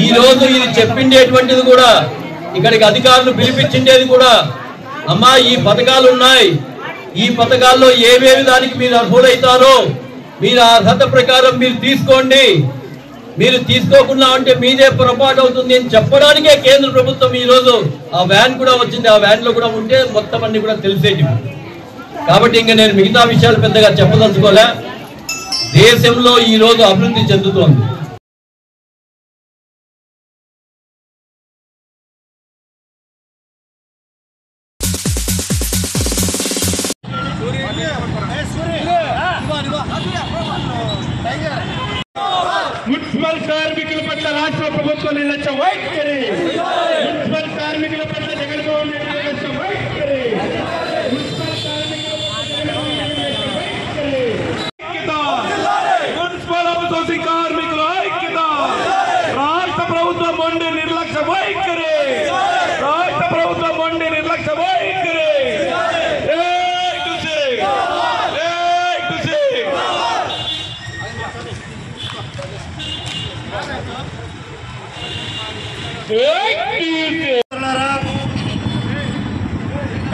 ఈ రోజు ఇది చెప్పిండేటువంటిది కూడా, ఇక్కడికి అధికారులు పిలిపించిండేది కూడా, అమ్మా ఈ పథకాలు ఉన్నాయి, ఈ పథకాల్లో ఏవేవి దానికి మీరు అర్హులైతారో మీరు అర్హత ప్రకారం మీరు తీసుకోండి, మీరు తీసుకోకుండా అంటే మీదే పొరపాటు అవుతుంది అని చెప్పడానికే కేంద్ర ప్రభుత్వం ఈ రోజు ఆ వ్యాన్ కూడా వచ్చింది. ఆ వ్యాన్ లో కూడా ఉంటే మొత్తం అన్ని కూడా తెలిసేటివి. కాబట్టి ఇంకా నేను మిగతా విషయాలు పెద్దగా చెప్పదలుచుకోలే. దేశంలో ఈ రోజు అభివృద్ధి చెందుతోంది. మున్సిపల్ కార్మికుల పట్ల రాష్ట్ర ప్రభుత్వం నిర్లక్ష్యం వైఖరి, మున్సిపల్ కార్మికుల పట్ల జగన్మోహన్ రెడ్డి నిర్లక్ష్యం వైఖరి, మున్సిపల్ అవుట్సోర్సింగ్ కార్మికుల ఐక్యత, రాష్ట్ర ప్రభుత్వం మొండి నిర్లక్ష్య వైఖరి, రాష్ట్ర ప్రభుత్వం మొండి నిర్లక్ష్య వైఖరి.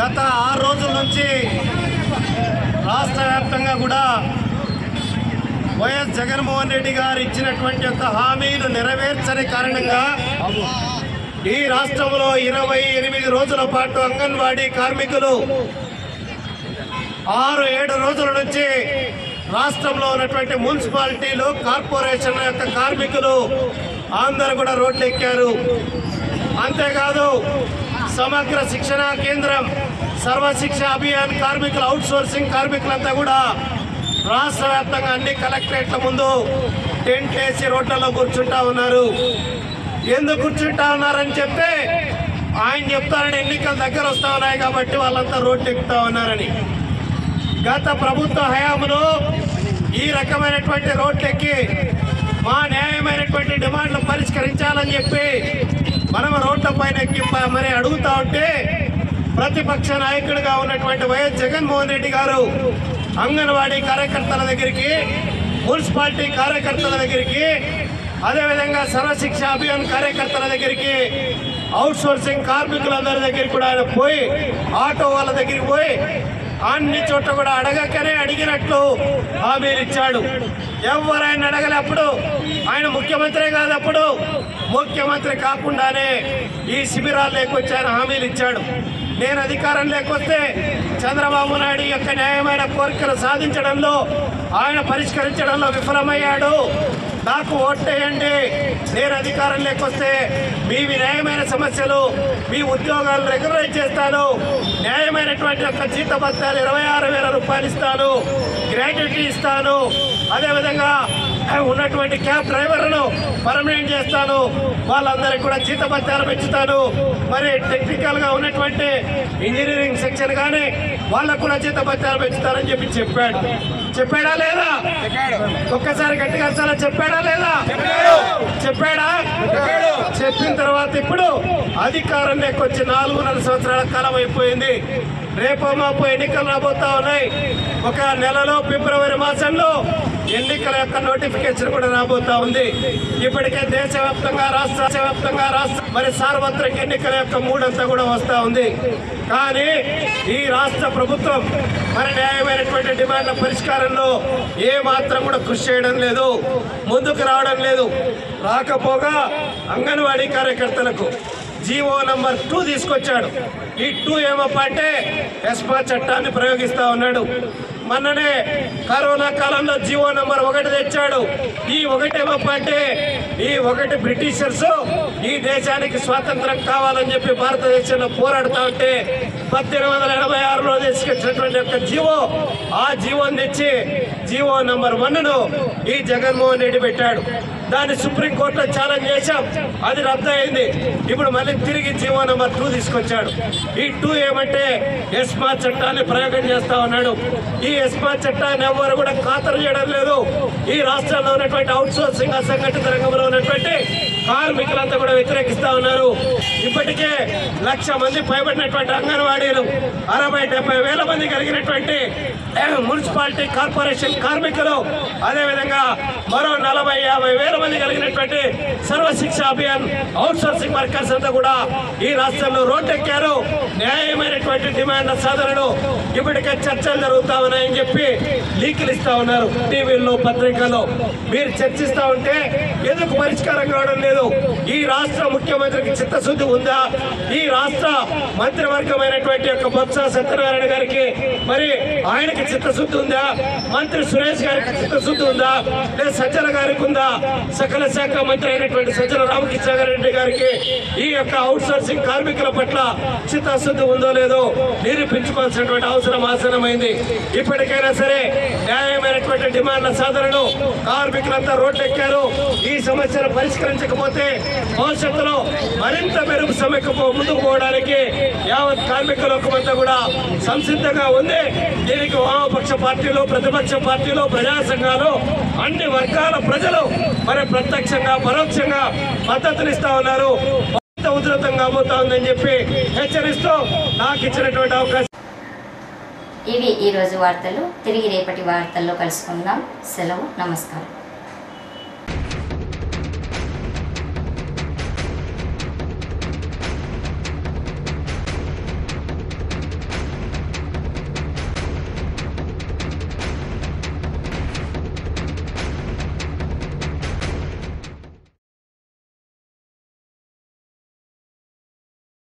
గత 6 రోజుల నుంచి రాష్ట్ర వ్యాప్తంగా కూడా వైఎస్ జగన్మోహన్ రెడ్డి గారు ఇచ్చినటువంటి యొక్క హామీలు నెరవేర్చని కారణంగా ఈ రాష్ట్రంలో 28 రోజుల పాటు అంగన్వాడీ కార్మికులు 6-7 రోజుల నుంచి రాష్ట్రంలో ఉన్నటువంటి మున్సిపాలిటీలు కార్పొరేషన్ల యొక్క కార్మికులు అందరూ కూడా రోడ్లు ఎక్కారు. అంతేకాదు సమగ్ర శిక్షణ కేంద్రం సర్వశిక్ష అభియాన్ కార్మికులు అవుట్సోర్సింగ్ కార్మికులంతా కూడా రాష్ట్ర వ్యాప్తంగా అన్ని కలెక్టరేట్ల ముందు టెంట్ వేసి రోడ్లలో కూర్చుంటా ఉన్నారు. ఎందుకు కూర్చుంటా ఉన్నారని చెప్తే ఆయన చెప్తారని ఎన్నికలు దగ్గర వస్తా ఉన్నాయి కాబట్టి వాళ్ళంతా రోడ్డు ఎక్కుతా ఉన్నారని. గత ప్రభుత్వ హయాంలో ఈ రకమైనటువంటి రోడ్లు ఎక్కి మా న్యాయమైనటువంటి డిమాండ్లు పరిష్కరించాలని చెప్పి మనం రోడ్ల పైన ఎక్కి మరి అడుగుతా ఉంటే ప్రతిపక్ష నాయకుడిగా ఉన్నటువంటి వైఎస్ జగన్మోహన్ రెడ్డి గారు అంగన్వాడీ కార్యకర్తల దగ్గరికి, మున్సిపాలిటీ కార్యకర్తల దగ్గరికి, అదేవిధంగా సర్వశిక్ష అభియాన్ కార్యకర్తల దగ్గరికి, అవుట్సోర్సింగ్ కార్మికులందరి దగ్గరికి కూడా ఆయన పోయి ఆటో వాళ్ళ దగ్గరికి పోయి అన్ని చోట్ల కూడా అడగకనే అడిగినట్లు హామీలు ఇచ్చాడు. ఎవరైనా అడగలే. అప్పుడు ఆయన ముఖ్యమంత్రి కాదు, అప్పుడు ముఖ్యమంత్రి కాకుండానే ఈ శిబిరాలు లేకొచ్చి ఆయన హామీలు ఇచ్చాడు. నేను అధికారం లేకొస్తే చంద్రబాబు నాయుడు యొక్క న్యాయమైన కోరికలు సాధించడంలో ఆయన పరిష్కరించడంలో విఫలమయ్యాడు. నాకు ఓట్లేయండి, నేను అధికారం లేకొస్తే మీ న్యాయమైన సమస్యలు, మీ ఉద్యోగాలు రెగ్యులరైజ్ చేస్తాను, న్యాయమైనటువంటి యొక్క జీతభత్యాలు 26,000 రూపాయలు ఇస్తాను, గ్రాట్యుటీ ఇస్తాను, అదేవిధంగా ఉన్నటువంటి క్యాబ్ డ్రైవర్లను పర్మనెంట్ చేస్తాను, వాళ్ళందరికీ కూడా జీతభత్యాలు పెంచుతాను, మరి టెక్నికల్ గా ఉన్నటువంటి ఇంజనీరింగ్ సెక్షన్ కానీ వాళ్ళకు కూడా జీతభత్యాలు పెంచుతారని చెప్పి చెప్పాడు. చెప్పాడా లేదా? ఒక్కసారి గట్టిగా చాలా చెప్పాడా లేదా? చెప్పాడా? చెప్పిన తర్వాత ఇప్పుడు అధికారం లేకొచ్చి 4.5 సంవత్సరాల కాలం అయిపోయింది. రేపో మాపో ఎన్నికలు రాబోతా ఉన్నాయి. ఒక నెలలో ఫిబ్రవరి మాసంలో ఎన్నికల యొక్క నోటిఫికేషన్ కూడా రాబోతా ఉంది. ఇప్పటికే దేశవ్యాప్తంగా రాష్ట్ర మరి సార్వత్రిక ఎన్నికల యొక్క మూడంతా కూడా వస్తా ఉంది. కానీ ఈ రాష్ట్ర ప్రభుత్వం మరి న్యాయమైనటువంటి డిమాండ్ల పరిష్కారంలో ఏ మాత్రం కూడా కృషి చేయడం లేదు, ముందుకు రావడం లేదు. రాకపోగా అంగన్వాడీ కార్యకర్తలకు జీవో నంబర్ 2 తీసుకొచ్చాడు. ఈ 2 ఏమప్పంటే ఎస్మా చట్టాన్ని ప్రయోగిస్తా ఉన్నాడు. మొన్ననే కరోనా కాలంలో జీవో నంబర్ 1 తెచ్చాడు. ఈ 1 ఏమప్పంటే ఈ ఒకటి బ్రిటిషర్స్ ఈ దేశానికి స్వాతంత్రం కావాలని చెప్పి భారతదేశంలో పోరాడుతూ ఉంటే 1886లో తీసుకొచ్చినటువంటి యొక్క జీవో, ఆ జీవోని తెచ్చి జీవో నంబర్ 1ను ఈ జగన్మోహన్ రెడ్డి పెట్టాడు. దాన్ని సుప్రీంకోర్టులో ఛాలెంజ్ చేశాం, అది రద్దు అయింది. ఇప్పుడు మళ్ళీ తిరిగి జీవో నంబర్ 2 తీసుకొచ్చాడు. ఈ 2 ఏమంటే ఎస్మా చట్టాన్ని ప్రయోగం చేస్తా ఉన్నాడు. ఈ ఎస్మా చట్టాన్ని ఎవరు కూడా ఖాతరు చేయడం లేదు. ఈ రాష్ట్రంలో ఉన్నటువంటి అవుట్ సోర్సింగ్ అసంఘటిత రంగంలో ఉన్నటువంటి కార్మికులంతా కూడా వ్యతిరేకిస్తా ఉన్నారు. ఇప్పటికే 1,00,000 మంది పైబడినటువంటి అంగన్వాడీలు, 60-70 వేల మంది కలిగినటువంటి మున్సిపాలిటీ కార్పొరేషన్ కార్మికులు, అదేవిధంగా మరో 40-50 వేల మంది కలిగినటువంటి Sarva Shiksha Abhiyan out sourcing workers అంతా కూడా ఈ రాష్ట్రంలో రోడ్డెక్కారు. న్యాయమైనటువంటి డిమాండ్ల సాధనలు ఇప్పటికే చర్చలు జరుగుతా ఉన్నాయని చెప్పి లీకులు ఇస్తా ఉన్నారు టీవీల్లో, పత్రికల్లో. మీరు చర్చిస్తా ఉంటే ఎందుకు పరిష్కారం కావడం లేదు? ఈ రాష్ట్ర ముఖ్యమంత్రికి చిత్తశుద్ధి ఉందా? ఈ రాష్ట్ర మంత్రివర్గమైనటువంటి యొక్క బొత్స సత్యనారాయణ గారికి మరి ఆయనకి చిత్తశుద్ధి ఉందా? మంత్రి సురేష్ గారికి చిత్తశుద్ధి ఉందా? లేదా సజ్జల గారికి ఉందా? సకల శాఖ మంత్రి అయినటువంటి సజ్జల రామకృష్ణారెడ్డి గారికి ఈ యొక్క అవుట్ సోర్సింగ్ కార్మికుల పట్ల చిత్తశుద్ధి ఉందో లేదో నిరూపించుకోవాల్సినటువంటి అవసరం ఆసనమైంది. ఇప్పటికైనా సరే న్యాయమైనటువంటి డిమాండ్ల సాధనను కార్మికులంతా రోడ్డెక్కారు. ఈ సమస్యను పరిష్కరించకపోతే భవిష్యత్తులో మరింత మెరుగు సమ్మెకు ముందుకు పోవడానికి యావత్ కార్మిక లోకమంతా కూడా సంసిద్ధంగా ఉంది. దీనికి వామపక్ష పార్టీలు, ప్రతిపక్ష పార్టీలు, ప్రజా సంఘాలు, అన్ని వర్గాల ప్రజలు మరి ప్రత్యక్షంగా పరోక్షంగా మద్దతునిస్తా ఉన్నారు. ఉధృతంగా పోతా ఉందని చెప్పి హెచ్చరిస్తూ నాకు ఇచ్చినటువంటి అవకాశం. ఇవి ఈరోజు వార్తలు. తిరిగి రేపటి వార్తల్లో కలుసుకుందాం. సెలవు, నమస్కారం.